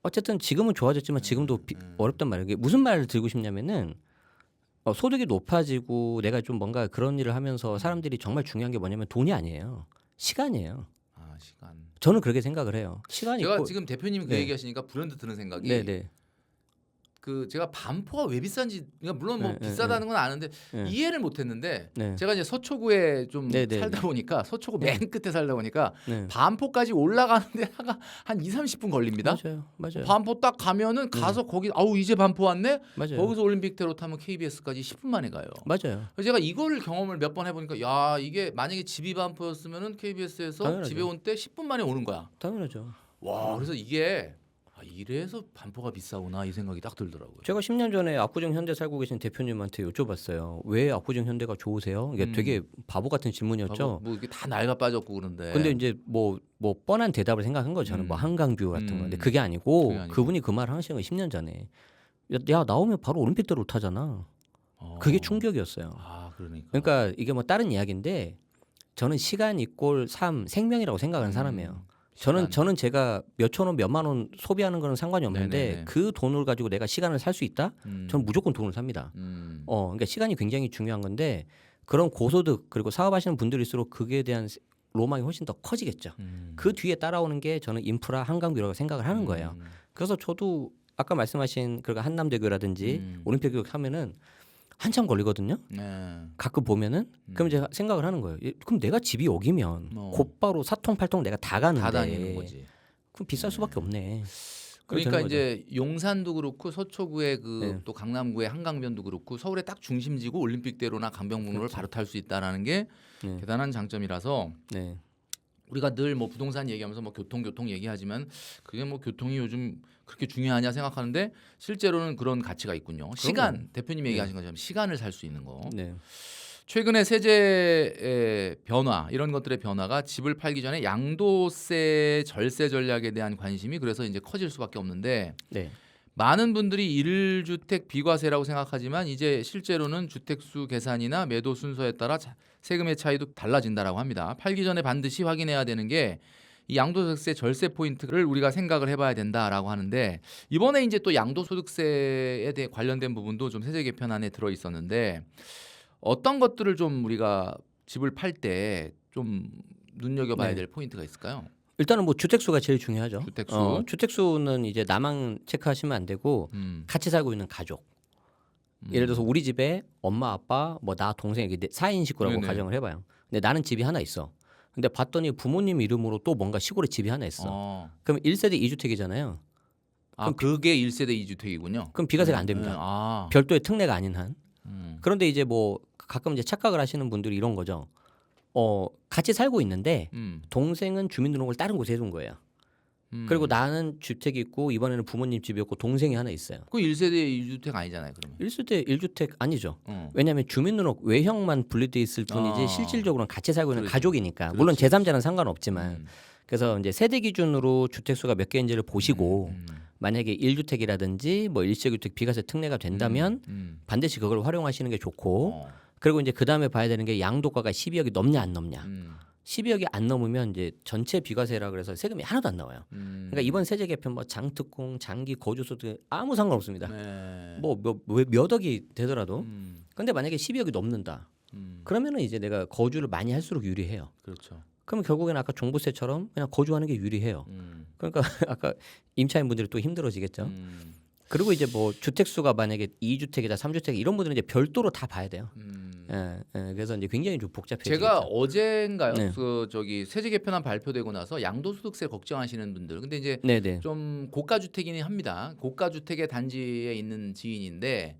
어쨌든 지금은 좋아졌지만 지금도 어렵단 말이에요. 이게 무슨 말을 들고 싶냐면은 소득이 높아지고 내가 좀 뭔가 그런 일을 하면서 사람들이 정말 중요한 게 뭐냐면 돈이 아니에요. 시간이에요. 시간. 저는 그렇게 생각을 해요. 시간이 제가 있고. 지금 대표님이 그 네. 얘기하시니까 불현듯 드는 생각이 네네. 그 제가 반포가 왜 비싼지 그러니까 물론 뭐 네, 비싸다는 건 아는데 네. 이해를 못했는데 네. 제가 이제 서초구에 좀 네, 네, 살다 네. 보니까 서초구 네. 맨 끝에 살다 보니까 네. 반포까지 올라가는데 한 2, 30분 걸립니다. 맞아요. 반포 딱 가면은 가서 거기 아우 이제 반포 왔네. 맞아요. 거기서 올림픽대로 타면 KBS까지 10분 만에 가요. 맞아요. 그래서 제가 이거를 경험을 몇 번 해보니까 야 이게 만약에 집이 반포였으면은 KBS에서 당연하죠. 집에 온 때 10분 만에 오는 거야. 당연하죠. 와 그래서 이게 이래서 반포가 비싸구나 이 생각이 딱 들더라고요. 제가 10년 전에 압구정 현대 살고 계신 대표님한테 여쭤봤어요. 왜 압구정 현대가 좋으세요? 이게 되게 바보 같은 질문이었죠. 뭐 이게 다 나이가 빠졌고 그런데. 근데 이제 뭐 뻔한 대답을 생각한 거죠. 저는 뭐 한강뷰 같은 거. 근데 그게 아니고 그게 아니고. 그분이 그 말을 하신 건 10년 전에. 야 나오면 바로 올림픽대로 타잖아. 그게 충격이었어요. 아 그러니까. 그러니까 이게 뭐 다른 이야기인데 저는 시간 이꼴 삶 생명이라고 생각하는 사람이에요. 저는 제가 몇천 원, 몇만 원 소비하는 거는 상관이 없는데 네네네. 그 돈을 가지고 내가 시간을 살 수 있다? 저는 무조건 돈을 삽니다. 그러니까 시간이 굉장히 중요한 건데 그런 고소득 그리고 사업하시는 분들일수록 그에 대한 로망이 훨씬 더 커지겠죠. 그 뒤에 따라오는 게 저는 인프라 한강뷰라고 생각을 하는 거예요. 그래서 저도 아까 말씀하신 그러니까 한남대교라든지 올림픽 하면은 한참 걸리거든요. 네. 가끔 보면은 그럼 제가 생각을 하는 거예요. 그럼 내가 집이 여기면 곧바로 사통팔통 내가 다 가는데 다 다니는 거지. 그럼 비쌀 수밖에 없네. 그러니까 그런 이제 용산도 그렇고 서초구의 그 네. 또 강남구의 한강변도 그렇고 서울의 딱 중심지고 올림픽대로나 강변북로를 그렇죠. 바로 탈 수 있다라는 게 네. 대단한 장점이라서 네. 우리가 늘 뭐 부동산 얘기하면서 뭐 교통 얘기하지만 그게 뭐 교통이 요즘 그렇게 중요하냐 생각하는데 실제로는 그런 가치가 있군요. 시간 대표님 얘기하신 것처럼 시간을 살 수 있는 거. 네. 최근에 세제의 변화 이런 것들의 변화가 집을 팔기 전에 양도세 절세 전략에 대한 관심이 그래서 이제 커질 수밖에 없는데 네. 많은 분들이 1주택 비과세라고 생각하지만 이제 실제로는 주택수 계산이나 매도 순서에 따라 세금의 차이도 달라진다라고 합니다. 팔기 전에 반드시 확인해야 되는 게 이 양도소득세 절세 포인트를 우리가 생각을 해봐야 된다라고 하는데 이번에 이제 또 양도소득세에 대해 관련된 부분도 좀 세제 개편안에 들어 있었는데 어떤 것들을 좀 우리가 집을 팔 때 좀 눈여겨봐야 네. 될 포인트가 있을까요? 일단은 뭐 주택수가 제일 중요하죠. 주택수. 주택수는 이제 나만 체크하시면 안 되고 같이 살고 있는 가족. 예를 들어서 우리 집에 엄마, 아빠, 뭐 나 동생 이렇게 4인 식구라고 네네. 가정을 해봐요. 근데 나는 집이 하나 있어. 근데 봤더니 부모님 이름으로 또 뭔가 시골에 집이 하나 있어. 그럼 1세대 2주택이잖아요. 아 그게 1세대 2주택이군요. 그럼 비과세가 안 됩니다. 아. 별도의 특례가 아닌 한. 그런데 이제 뭐 가끔 이제 착각을 하시는 분들이 이런 거죠. 같이 살고 있는데 동생은 주민등록을 다른 곳에 해둔 거예요. 그리고 나는 주택이 있고 이번에는 부모님 집이었고 동생이 하나 있어요. 그 1세대 2주택 아니잖아요, 그러면. 1세대 1주택 아니죠. 왜냐하면 주민등록 외형만 분리돼 있을 뿐이지 실질적으로는 같이 살고 있는 그렇지. 가족이니까. 물론 그렇지. 제3자는 상관없지만. 그래서 이제 세대 기준으로 주택수가 몇 개인지를 보시고 만약에 1주택이라든지 뭐 일시주택 비과세 특례가 된다면 반드시 그걸 활용하시는 게 좋고 그리고 이제 그다음에 봐야 되는 게 양도가가 12억이 넘냐 안 넘냐. 12억이 안 넘으면 이제 전체 비과세라 그래서 세금이 하나도 안 나와요. 그러니까 이번 세제 개편 뭐 장특공, 장기 거주소득 아무 상관없습니다. 네. 뭐 몇 억이 되더라도. 근데 만약에 12억이 넘는다. 그러면은 이제 내가 거주를 많이 할수록 유리해요. 그렇죠. 그러면 결국에는 아까 종부세처럼 그냥 거주하는 게 유리해요. 그러니까 아까 임차인 분들이 또 힘들어지겠죠. 그리고 이제 뭐 주택수가 만약에 2주택이다, 3주택 이런 분들은 이제 별도로 다 봐야 돼요. 그래서 이제 굉장히 좀 복잡해지겠죠. 제가 어젠가요? 네. 그 저기 세제 개편안 발표되고 나서 양도소득세 걱정하시는 분들. 근데 이제 네네. 좀 고가 주택이긴 합니다. 고가 주택의 단지에 있는 지인인데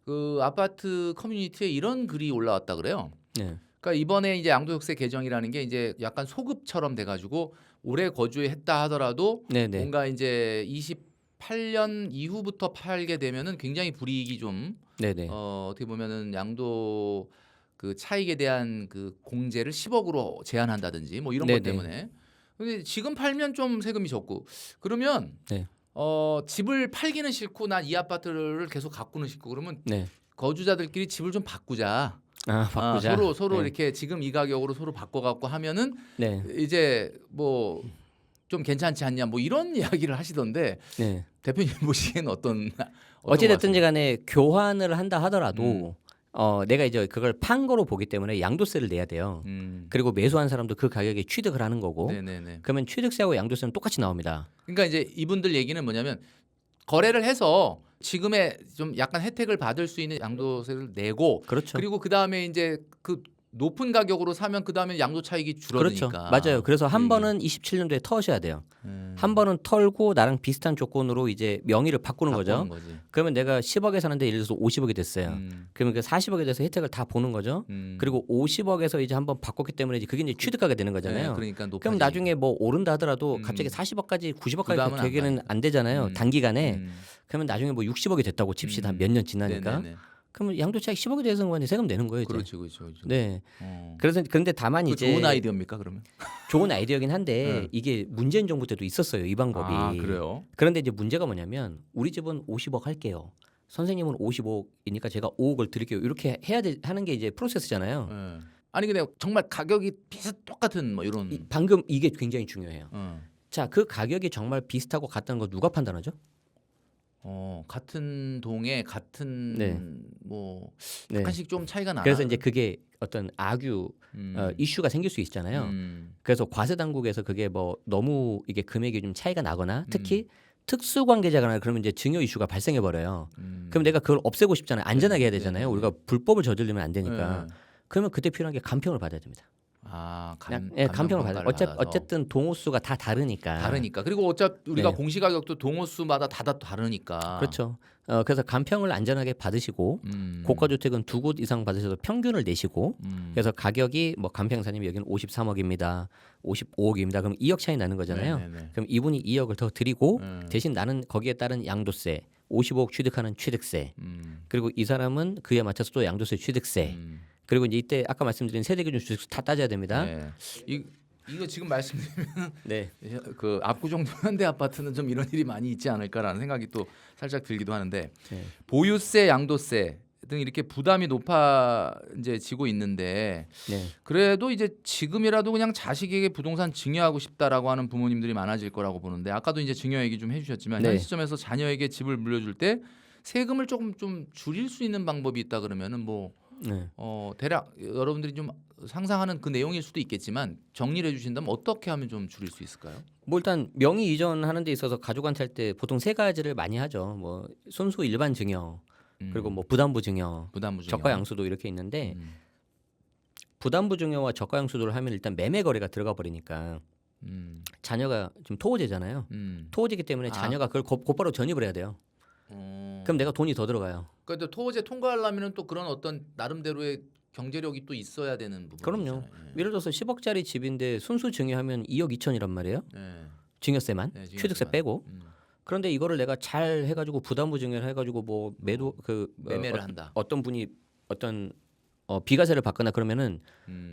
그 아파트 커뮤니티에 이런 글이 올라왔다 그래요. 네. 그러니까 이번에 이제 양도소득세 개정이라는 게 이제 약간 소급처럼 돼가지고 오래 거주했다 하더라도 네네. 뭔가 이제 28년 이후부터 팔게 되면은 굉장히 불이익이 좀 네네. 어떻게 보면은 양도 그 차익에 대한 그 공제를 10억으로 제한한다든지 뭐 이런 것 네네. 때문에. 근데 지금 팔면 좀 세금이 적고 그러면 네. 집을 팔기는 싫고 난 이 아파트를 계속 갖고는 싶고 그러면 네. 거주자들끼리 집을 좀 바꾸자. 바꾸자. 서로 네. 이렇게 지금 이 가격으로 서로 바꿔갖고 하면은 네. 이제 뭐 좀 괜찮지 않냐 뭐 이런 이야기를 하시던데 네. 대표님 보시기에는 어떤 어찌 것 됐든지 같습니까? 간에 교환을 한다 하더라도 내가 이제 그걸 판 거로 보기 때문에 양도세를 내야 돼요. 그리고 매수한 사람도 그 가격에 취득을 하는 거고. 네네네. 그러면 취득세하고 양도세는 똑같이 나옵니다. 그러니까 이제 이분들 얘기는 뭐냐면 거래를 해서 지금의 좀 약간 혜택을 받을 수 있는 양도세를 내고 그렇죠. 그리고 그 다음에 이제 그 높은 가격으로 사면 그 다음에 양도 차익이 줄어드니까. 그렇죠. 맞아요. 그래서 한 예, 번은 27년도에 터셔야 돼요. 한 번은 털고 나랑 비슷한 조건으로 이제 명의를 바꾸는 거죠. 거지. 그러면 내가 10억에 사는데 예를 들어서 50억이 됐어요. 음, 그러면 그 40억에 대해서 혜택을 다 보는 거죠. 그리고 50억에서 이제 한번 바꿨기 때문에 이제 그게 이제 취득하게 되는 거잖아요. 네, 그러니까 높아지. 그럼 나중에 뭐 오른다 하더라도 갑자기 음. 40억까지 부담은 90억까지 안 되기는 가요. 안 되잖아요. 단기간에. 음, 그러면 나중에 뭐 60억이 됐다고 칩시다. 몇 년 지나니까. 네네네. 그러면 양도차익 10억에 대해서 그냥 세금 내는 거예요. 이제. 그렇죠, 그렇죠. 네. 어. 그래서 근데 다만 그 이제 좋은 아이디어입니까 그러면? 좋은 아이디어긴 한데 네. 이게 문재인 정부 때도 있었어요. 이 방법이. 아 그래요? 그런데 이제 문제가 뭐냐면 우리 집은 50억 할게요. 선생님은 55억이니까 제가 5억을 드릴게요. 이렇게 하는 게 이제 프로세스잖아요. 네. 아니 근데 정말 가격이 똑같은 뭐 이런. 방금 이게 굉장히 중요해요. 어. 자, 그 가격이 정말 비슷하고 같다는 거 누가 판단하죠? 같은 동에 같은 네. 뭐 네. 약간씩 좀 차이가 나나. 그래서 이제 그게 어떤 악유 이슈가 생길 수 있잖아요. 그래서 과세 당국에서 그게 뭐 너무 이게 금액이 좀 차이가 나거나 특히 특수 관계자거나 그러면 이제 증여 이슈가 발생해 버려요. 그럼 내가 그걸 없애고 싶잖아요. 안전하게 해야 되잖아요. 우리가 불법을 저지르면 안 되니까. 네. 그러면 그때 필요한 게 간평을 받아야 됩니다. 아, 간평을 받아요. 받아서. 어쨌든 동호수가 다 다르니까. 다르니까. 그리고 어차피 우리가 네. 공시가격도 동호수마다 다 다르니까. 그렇죠. 그래서 간평을 안전하게 받으시고 고가주택은 2곳 이상 받으셔서 평균을 내시고 그래서 가격이 뭐 간평사님 여기는 53억입니다. 55억입니다. 그럼 2억 차이 나는 거잖아요. 네네네. 그럼 이분이 2억을 더 드리고 대신 나는 거기에 따른 양도세 55억 취득하는 취득세 그리고 이 사람은 그에 맞춰서 또 양도세 취득세 그리고 이제 이때 아까 말씀드린 세대기준 주택수 다 따져야 됩니다. 네. 이거 지금 말씀드리면 네. 그 압구정동 현대 아파트는 좀 이런 일이 많이 있지 않을까라는 생각이 또 살짝 들기도 하는데 네. 보유세, 양도세 등 이렇게 부담이 높아지고 있는데 네. 그래도 이제 지금이라도 그냥 자식에게 부동산 증여하고 싶다라고 하는 부모님들이 많아질 거라고 보는데 아까도 이제 증여 얘기 좀 해주셨지만 네. 현 시점에서 자녀에게 집을 물려줄 때 세금을 조금 좀 줄일 수 있는 방법이 있다 그러면은 뭐 네. 대략 여러분들이 좀 상상하는 그 내용일 수도 있겠지만 정리를 해주신다면 어떻게 하면 좀 줄일 수 있을까요? 뭐 일단 명의 이전하는 데 있어서 가족한테 할 때 보통 세 가지를 많이 하죠. 뭐 순수 일반 증여 그리고 뭐 부담부 증여, 부담부 증여. 저가 양수도 이렇게 있는데 음. 부담부 증여와 저가 양수도를 하면 일단 매매 거래가 들어가 버리니까 자녀가 지금 토호제잖아요. 토호제이기 때문에 자녀가 그걸 곧바로 전입을 해야 돼요. 그럼 내가 돈이 더 들어가요. 그런데 토호제 통과하려면 또 그런 어떤 나름대로의 경제력이 또 있어야 되는 부분. 그럼요. 예를 들어서 10억짜리 집인데 순수 증여하면 2억 2천이란 말이에요. 증여세만 네, 증여세만. 취득세 빼고. 그런데 이거를 내가 잘 해가지고 부담부 증여를 해가지고 뭐 매도 매매를 한다. 어떤 분이 어떤 비과세를 받거나 그러면은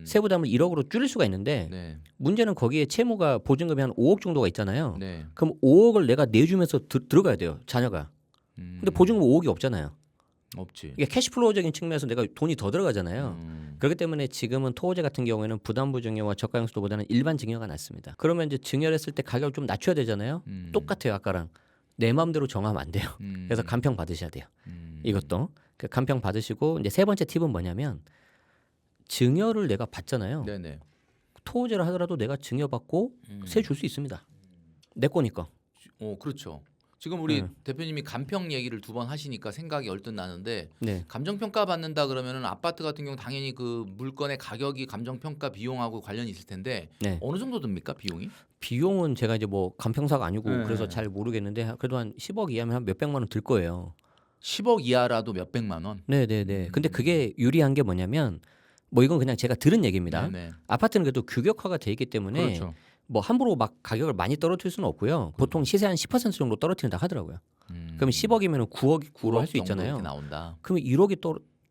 세부담을 1억으로 줄일 수가 있는데 네. 문제는 거기에 채무가 보증금이 한 5억 정도가 있잖아요. 네. 그럼 5억을 내가 내주면서 들어가야 돼요. 자녀가. 근데 보증금 5억이 없잖아요. 없지. 이게 캐시플로우적인 측면에서 내가 돈이 더 들어가잖아요. 그렇기 때문에 지금은 토호제 같은 경우에는 부담부 증여와 저가 양수도보다는 일반 증여가 낫습니다. 그러면 이제 증여를 했을 때 가격을 좀 낮춰야 되잖아요. 똑같아요 아까랑 내 마음대로 정하면 안 돼요. 그래서 간평 받으셔야 돼요. 이것도 그 간평 받으시고 이제 세 번째 팁은 뭐냐면 증여를 내가 받잖아요. 네네. 토호제를 하더라도 내가 증여받고 세 줄 수 있습니다. 내 거니까. 그렇죠. 지금 우리 네. 대표님이 감평 얘기를 2번 하시니까 생각이 얼뜻 나는데 네. 감정평가 받는다 그러면은 아파트 같은 경우 당연히 그 물건의 가격이 감정평가 비용하고 관련이 있을 텐데 네. 어느 정도 듭니까 비용이? 비용은 제가 이제 뭐 간평사가 아니고 네. 그래서 잘 모르겠는데 그래도 한 10억 이하면 한 몇백만 원 들 거예요. 10억 이하라도 몇 백만 원. 네네네. 근데 그게 유리한 게 뭐냐면 뭐 이건 그냥 제가 들은 얘기입니다. 네네. 아파트는 그래도 규격화가 돼 있기 때문에 그렇죠. 뭐 함부로 막 가격을 많이 떨어뜨릴 수는 없고요. 보통 시세 한 10% 정도 떨어뜨린다 하더라고요. 그럼 10억이면 9억으로 할 수 있잖아요. 이렇게 나온다. 그러면 1억이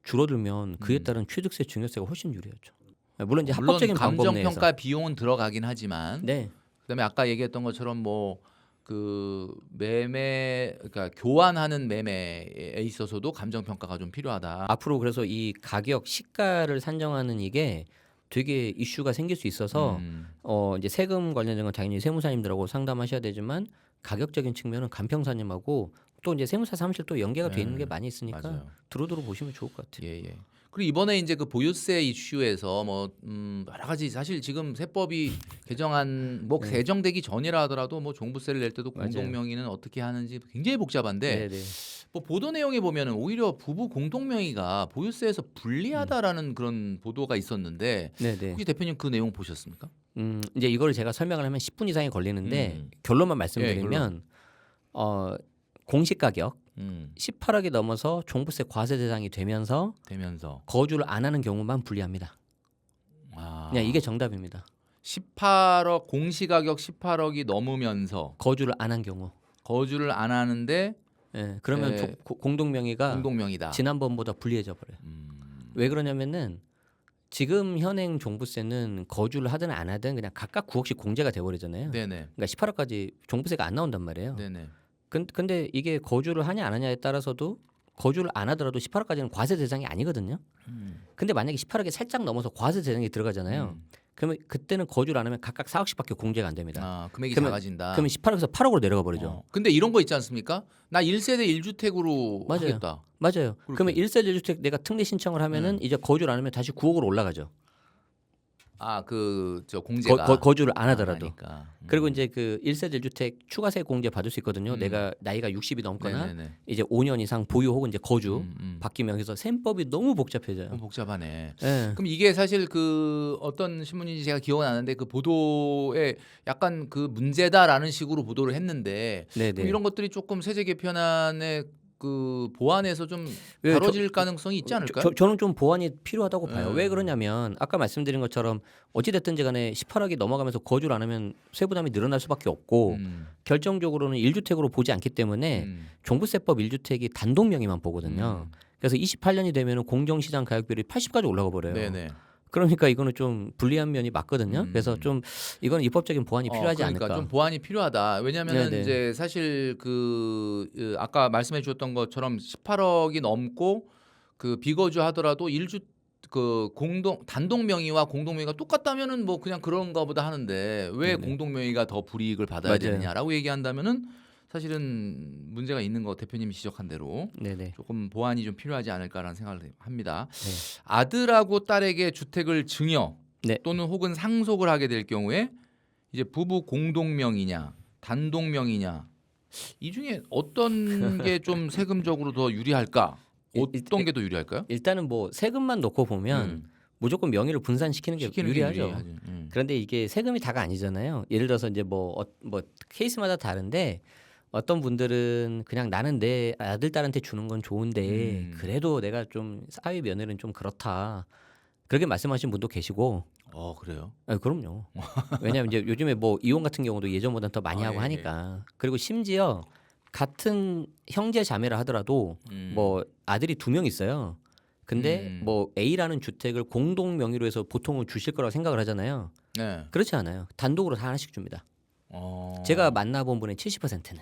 줄어들면 그에 따른 취득세 증여세가 훨씬 유리하죠. 물론 이제 물론 합법적인 방법 내에서. 감정평가 비용은 들어가긴 하지만 네. 그다음에 아까 얘기했던 것처럼 뭐 그 매매 그러니까 교환하는 매매에 있어서도 감정평가가 좀 필요하다. 앞으로 그래서 이 가격 시가를 산정하는 이게 되게 이슈가 생길 수 있어서 이제 세금 관련된 건 당연히 세무사님들하고 상담하셔야 되지만 가격적인 측면은 간평사님하고 또 이제 세무사 사무실 또 연계가 돼 있는 게 많이 있으니까 맞아요. 두루두루 보시면 좋을 것 같아요. 예. 그리고 이번에 이제 그 보유세 이슈에서 뭐 여러 가지 사실 지금 세법이 개정안 뭐 네. 개정되기 전이라 하더라도 뭐 종부세를 낼 때도 맞아요. 공동명의는 어떻게 하는지 굉장히 복잡한데 네네. 뭐 보도 내용에 보면은 오히려 부부 공동명의가 보유세에서 불리하다라는 그런 보도가 있었는데 네네. 혹시 대표님 그 내용 보셨습니까? 이제 이거를 제가 설명을 하면 10분 이상이 걸리는데 음. 결론만 예, 말씀드리면 공시 가격 18억이 넘어서 종부세 과세 대상이 되면서 되면서 거주를 안 하는 경우만 불리합니다. 그냥 이게 정답입니다. 18억 공시가격 18억이 넘으면서 거주를 안 한 경우. 거주를 안 하는데 예, 그러면 네. 공동명의가 공동명의다. 지난번보다 불리해져 버려요. 왜 그러냐면은 지금 현행 종부세는 거주를 하든 안 하든 그냥 각각 9억씩 공제가 돼버리잖아요. 네네. 그러니까 18억까지 종부세가 안 나온단 말이에요. 네네. 근데 이게 거주를 하냐 안 하냐에 따라서도 거주를 안 하더라도 18억까지는 과세 대상이 아니거든요. 근데 만약에 18억이 살짝 넘어서 과세 대상이 들어가잖아요. 그러면 그때는 거주를 안 하면 각각 4억씩밖에 공제가 안 됩니다. 아, 금액이 그러면- 작아진다. 그러면 18억에서 8억으로 내려가 버리죠. 근데 이런 거 있지 않습니까? 나 1세대 1주택으로 맞아요. 하겠다. 맞아요. 그렇게. 그러면 1세대 1주택 내가 특례 신청을 하면은 이제 거주를 안 하면 다시 9억으로 올라가죠. 아, 그 저 공제가 거주를 안 하더라도. 하니까. 그리고 이제 그 1세대 1주택 추가세 공제 받을 수 있거든요. 내가 나이가 60이 넘거나 네네네. 이제 5년 이상 보유 혹은 이제 거주 음. 바뀌면 그래서 셈법이 너무 복잡해져요. 복잡하네. 예. 그럼 이게 사실 그 어떤 신문인지 제가 기억은 나는데 그 보도에 약간 그 문제다라는 식으로 보도를 했는데 네네. 그럼 이런 것들이 조금 세제 개편안의 그 보완에서 좀 예, 다뤄질 가능성이 있지 않을까요? 저는 좀 보완이 필요하다고 봐요. 네. 왜 그러냐면 아까 말씀드린 것처럼 어찌 됐든지 간에 18억이 넘어가면서 거주를 안 하면 세부담이 늘어날 수밖에 없고 결정적으로는 1주택으로 보지 않기 때문에 종부세법 1주택이 단독 명의만 보거든요. 그래서 28년이 되면은 공정시장 가격비율이 80까지 올라가 버려요. 네네. 그러니까 이거는 좀 불리한 면이 맞거든요. 그래서 좀 이건 입법적인 보완이 필요하지 그러니까 않을까. 좀 보완이 필요하다. 왜냐하면 네네. 이제 사실 아까 말씀해 주셨던 것처럼 18억이 넘고 그 비거주 하더라도 일주 그 단독 명의와 공동 명의가 똑같다면은 뭐 그냥 그런가 보다 하는데 왜 네네. 공동 명의가 더 불이익을 받아야 맞아요. 되느냐라고 얘기한다면은 사실은 문제가 있는 거 대표님이 지적한 대로 네네. 조금 보완이 좀 필요하지 않을까라는 생각을 합니다. 네. 아들하고 딸에게 주택을 증여 네. 또는 혹은 상속을 하게 될 경우에 이제 부부 공동명의냐 단독명의냐 이 중에 어떤 게 좀 세금적으로 더 유리할까? 어떤 게 더 유리할까요? 일단은 뭐 세금만 놓고 보면 무조건 명의를 분산시키는 게 시키는 유리하죠. 게 유리하죠. 그런데 이게 세금이 다가 아니잖아요. 예를 들어서 이제 뭐 케이스마다 다른데 어떤 분들은 그냥 나는 내 아들 딸한테 주는 건 좋은데 그래도 내가 좀 사회 면에는 좀 그렇다. 그렇게 말씀하시는 분도 계시고. 그래요? 그럼요. 왜냐하면 이제 요즘에 뭐 이혼 같은 경우도 예전보다는 더 많이 하고 예, 하니까. 그리고 심지어 같은 형제 자매라 하더라도 뭐 아들이 2명 있어요. 근데 뭐 A라는 주택을 공동 명의로 해서 보통은 주실 거라고 생각을 하잖아요. 네. 그렇지 않아요. 단독으로 다 하나씩 줍니다. 어. 제가 만나본 분의 70%는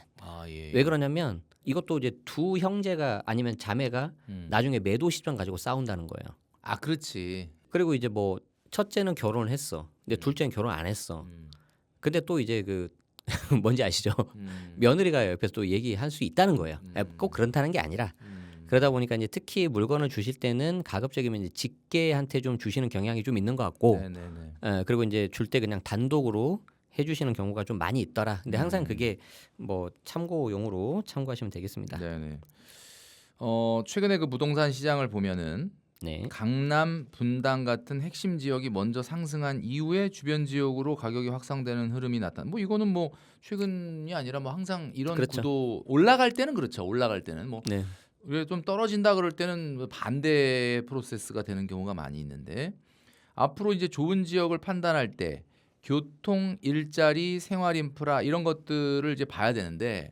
예. 왜 그러냐면 이것도 이제 두 형제가 아니면 자매가 나중에 매도 시점 가지고 싸운다는 거예요. 아, 그렇지. 그리고 이제 뭐 첫째는 결혼을 했어. 근데 둘째는 결혼 안 했어. 근데 또 이제 그 뭔지 아시죠? 며느리가 옆에서 또 얘기할 수 있다는 거예요. 꼭 그렇다는 게 아니라 그러다 보니까 이제 특히 물건을 주실 때는 가급적이면 이제 직계한테 좀 주시는 경향이 좀 있는 것 같고, 네네네. 그리고 이제 줄 때 그냥 단독으로 해주시는 경우가 좀 많이 있더라. 근데 항상 그게 뭐 참고용으로 참고하시면 되겠습니다. 네네. 최근에 그 부동산 시장을 보면은 네. 강남, 분당 같은 핵심 지역이 먼저 상승한 이후에 주변 지역으로 가격이 확산되는 흐름이 나타나. 뭐 이거는 뭐 최근이 아니라 뭐 항상 이런 그렇죠. 구도 올라갈 때는 그렇죠. 올라갈 때는 뭐 네. 왜 좀 떨어진다 그럴 때는 반대 프로세스가 되는 경우가 많이 있는데 앞으로 이제 좋은 지역을 판단할 때 교통, 일자리, 생활 인프라 이런 것들을 이제 봐야 되는데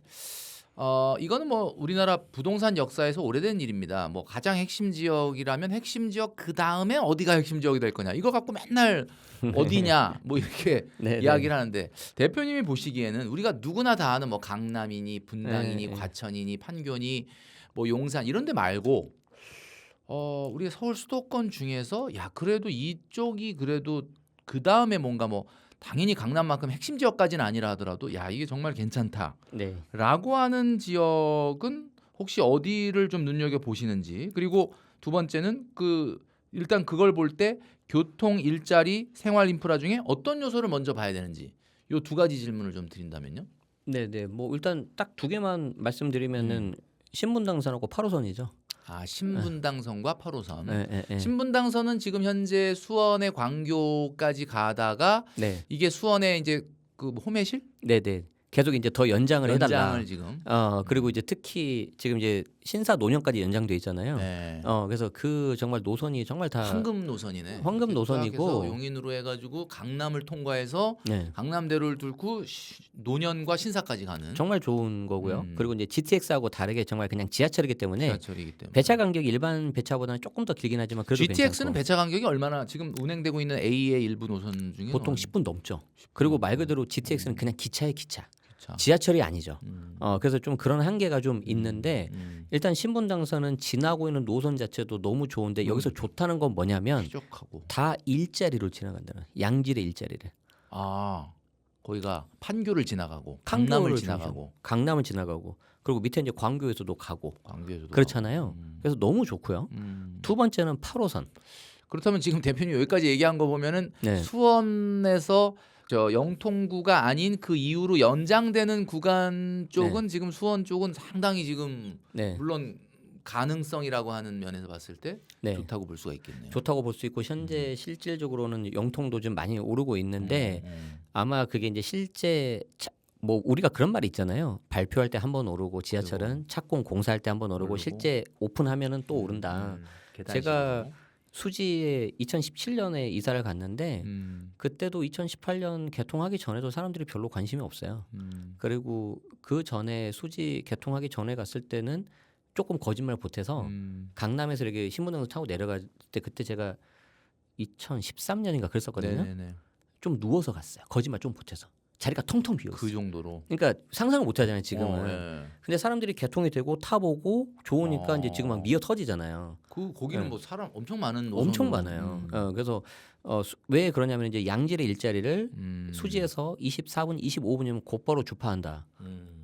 이거는 뭐 우리나라 부동산 역사에서 오래된 일입니다. 뭐 가장 핵심 지역이라면 핵심 지역 그 다음에 어디가 핵심 지역이 될 거냐 이거 갖고 맨날 어디냐 뭐 이렇게 네, 이야기를 하는데 대표님이 보시기에는 우리가 누구나 다 아는 뭐 강남이니 분당이니 네. 과천이니 판교니 뭐 용산 이런 데 말고 우리 서울 수도권 중에서 야 그래도 이쪽이 그래도 그 다음에 뭔가 뭐 당연히 강남만큼 핵심 지역까지는 아니라 하더라도 야 이게 정말 괜찮다라고 네. 하는 지역은 혹시 어디를 좀 눈여겨 보시는지 그리고 두 번째는 일단 그걸 볼 때 교통, 일자리, 생활 인프라 중에 어떤 요소를 먼저 봐야 되는지 요 두 가지 질문을 좀 드린다면요. 네네. 뭐 일단 딱 두 개만 말씀드리면은 신분당선하고 8호선이죠. 아, 신분당선과 8호선. 예. 신분당선은 지금 현재 수원의 광교까지 가다가 네. 이게 수원의 이제 호매실 네네. 계속 이제 더 연장을 해달라. 연장을 지금. 그리고 이제 특히 지금 이제 신사 노년까지 연장돼 있잖아요. 네. 그래서 그 정말 노선이 정말 다 황금 노선이네. 황금 이렇게 쫙 노선이고. 해서 용인으로 해가지고 강남을 통과해서 네. 강남대로를 뚫고 노년과 신사까지 가는 정말 좋은 거고요. 그리고 이제 GTX하고 다르게 정말 그냥 지하철이기 때문에 지하철이기 때문에. 배차 간격이 일반 배차보다는 조금 더 길긴 하지만 그래도 GTX는 괜찮고. 배차 간격이 얼마나 지금 운행되고 있는 A의 일부 노선 중에 보통 10분 넘죠. 그리고 말 그대로 GTX는 그냥 기차에 기차. 지하철이 아니죠. 그래서 좀 그런 한계가 좀 있는데 일단 신분당선은 지나고 있는 노선 자체도 너무 좋은데 여기서 좋다는 건 뭐냐면 쾌적하고. 다 일자리로 지나간다는 양질의 일자리를. 아, 거기가 판교를 지나가고 판교를 강남을 중심, 지나가고 강남을 지나가고 그리고 밑에 이제 광교에서도 가고 광주에서도 그렇잖아요. 가고. 그래서 너무 좋고요. 두 번째는 8호선. 그렇다면 지금 대표님 여기까지 얘기한 거 보면은 네. 수원에서 저 영통구가 아닌 그 이후로 연장되는 구간 쪽은 지금 수원 쪽은 상당히 지금 네. 물론 가능성이라고 하는 면에서 봤을 때 네. 좋다고 볼 수가 있겠네요. 좋다고 볼 수 있고 현재 실질적으로는 영통도 좀 많이 오르고 있는데 아마 그게 이제 실제 뭐 우리가 그런 말이 있잖아요. 발표할 때 한 번 오르고 지하철은 착공 공사할 때 한 번 오르고 실제 오픈하면은 또 오른다. 제가 수지에 2017년에 이사를 갔는데 그때도 2018년 개통하기 전에도 사람들이 별로 관심이 없어요. 그리고 그 전에 수지 개통하기 전에 갔을 때는 조금 거짓말 보태서 강남에서 이렇게 신분당선 타고 내려갈 때 그때 제가 2013년인가 그랬었거든요. 네네네. 좀 누워서 갔어요. 거짓말 좀 보태서. 자리가 텅텅 비었어요. 그 정도로. 그러니까 상상을 못 하잖아요, 지금은. 네. 근데 사람들이 개통이 되고 타보고 좋으니까 이제 지금 막 미어 터지잖아요. 거기는 네. 뭐 사람 엄청 많은 노선으로. 엄청 많아요. 그래서 왜 그러냐면 이제 양질의 일자리를 음. 수지에서 24분, 25분이면 곧바로 주파한다.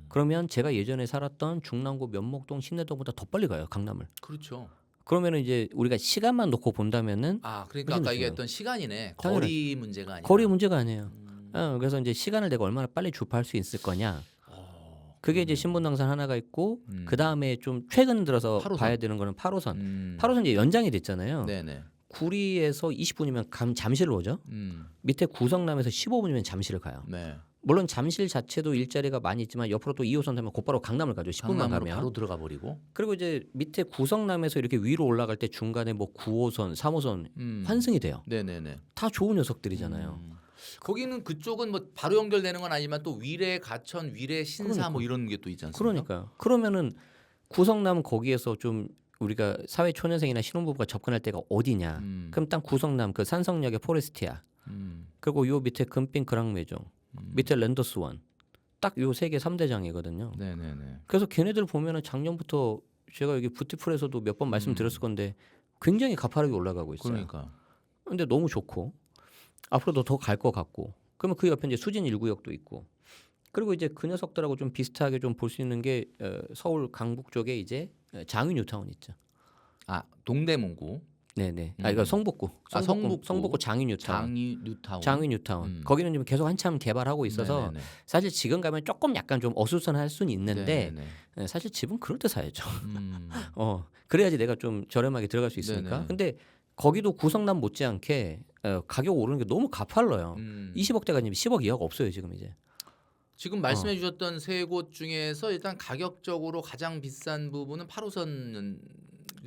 그러면 제가 예전에 살았던 중랑구 면목동 신내동보다 더 빨리 가요, 강남을. 그렇죠. 그러면은 이제 우리가 시간만 놓고 본다면은 아, 그러니까 훨씬 아까 좋아요. 얘기했던 시간이네. 당연히. 거리 문제가 아니라. 거리 문제가 아니에요. 그래서 이제 시간을 내가 얼마나 빨리 주파할 수 있을 거냐. 그게 이제 신분당선 하나가 있고 그 다음에 좀 최근 들어서 8호선. 봐야 되는 거는 8호선. 음. 8호선 이제 연장이 됐잖아요. 네네. 구리에서 20분이면 잠실로 오죠. 밑에 구성남에서 15분이면 잠실을 가요. 네. 물론 잠실 자체도 일자리가 많이 있지만 옆으로 또 2호선 타면 곧바로 강남을 가죠. 10분만 강남으로 가면. 바로 들어가 버리고. 그리고 이제 밑에 구성남에서 이렇게 위로 올라갈 때 중간에 뭐 9호선, 3호선 환승이 돼요. 네네네. 다 좋은 녀석들이잖아요. 거기는 그쪽은 뭐 바로 연결되는 건 아니지만 또 위례 가천, 위례 신사 그러니까. 뭐 이런 게 또 있지 않습니까? 그러니까요. 그러면은 구성남 거기에서 좀 우리가 사회 초년생이나 신혼부부가 접근할 때가 어디냐? 그럼 딱 구성남 그 산성역의 포레스티아. 그리고 요 밑에 금빛 그랑매종, 밑에 랜더스원. 딱 요 세 개 3대장이거든요. 네네네. 그래서 걔네들 보면은 작년부터 제가 여기 부티풀에서도 몇 번 말씀드렸을 건데 굉장히 가파르게 올라가고 있어요. 그러니까. 근데 너무 좋고 앞으로도 더 갈 것 같고 그러면 그 옆에 이제 수진 1구역도 있고 그리고 이제 그 녀석들하고 좀 비슷하게 좀 볼 수 있는 게 서울 강북 쪽에 이제 장위 뉴타운 있죠. 아, 동대문구. 네네. 이거 성북구. 성북구 장위 뉴타운. 장위 뉴타운. 거기는 지금 계속 한참 개발하고 있어서 네네네. 사실 지금 가면 조금 약간 좀 어수선할 수는 있는데 네네네. 사실 집은 그럴 때 사야죠. 그래야지 내가 좀 저렴하게 들어갈 수 있으니까. 네네. 근데 거기도 구성남 못지않게 가격 오르는 게 너무 가팔러요. 20억대가 아니면 10억 이하가 없어요 지금 이제. 지금 말씀해 주셨던 세 곳 중에서 일단 가격적으로 가장 비싼 부분은 8호선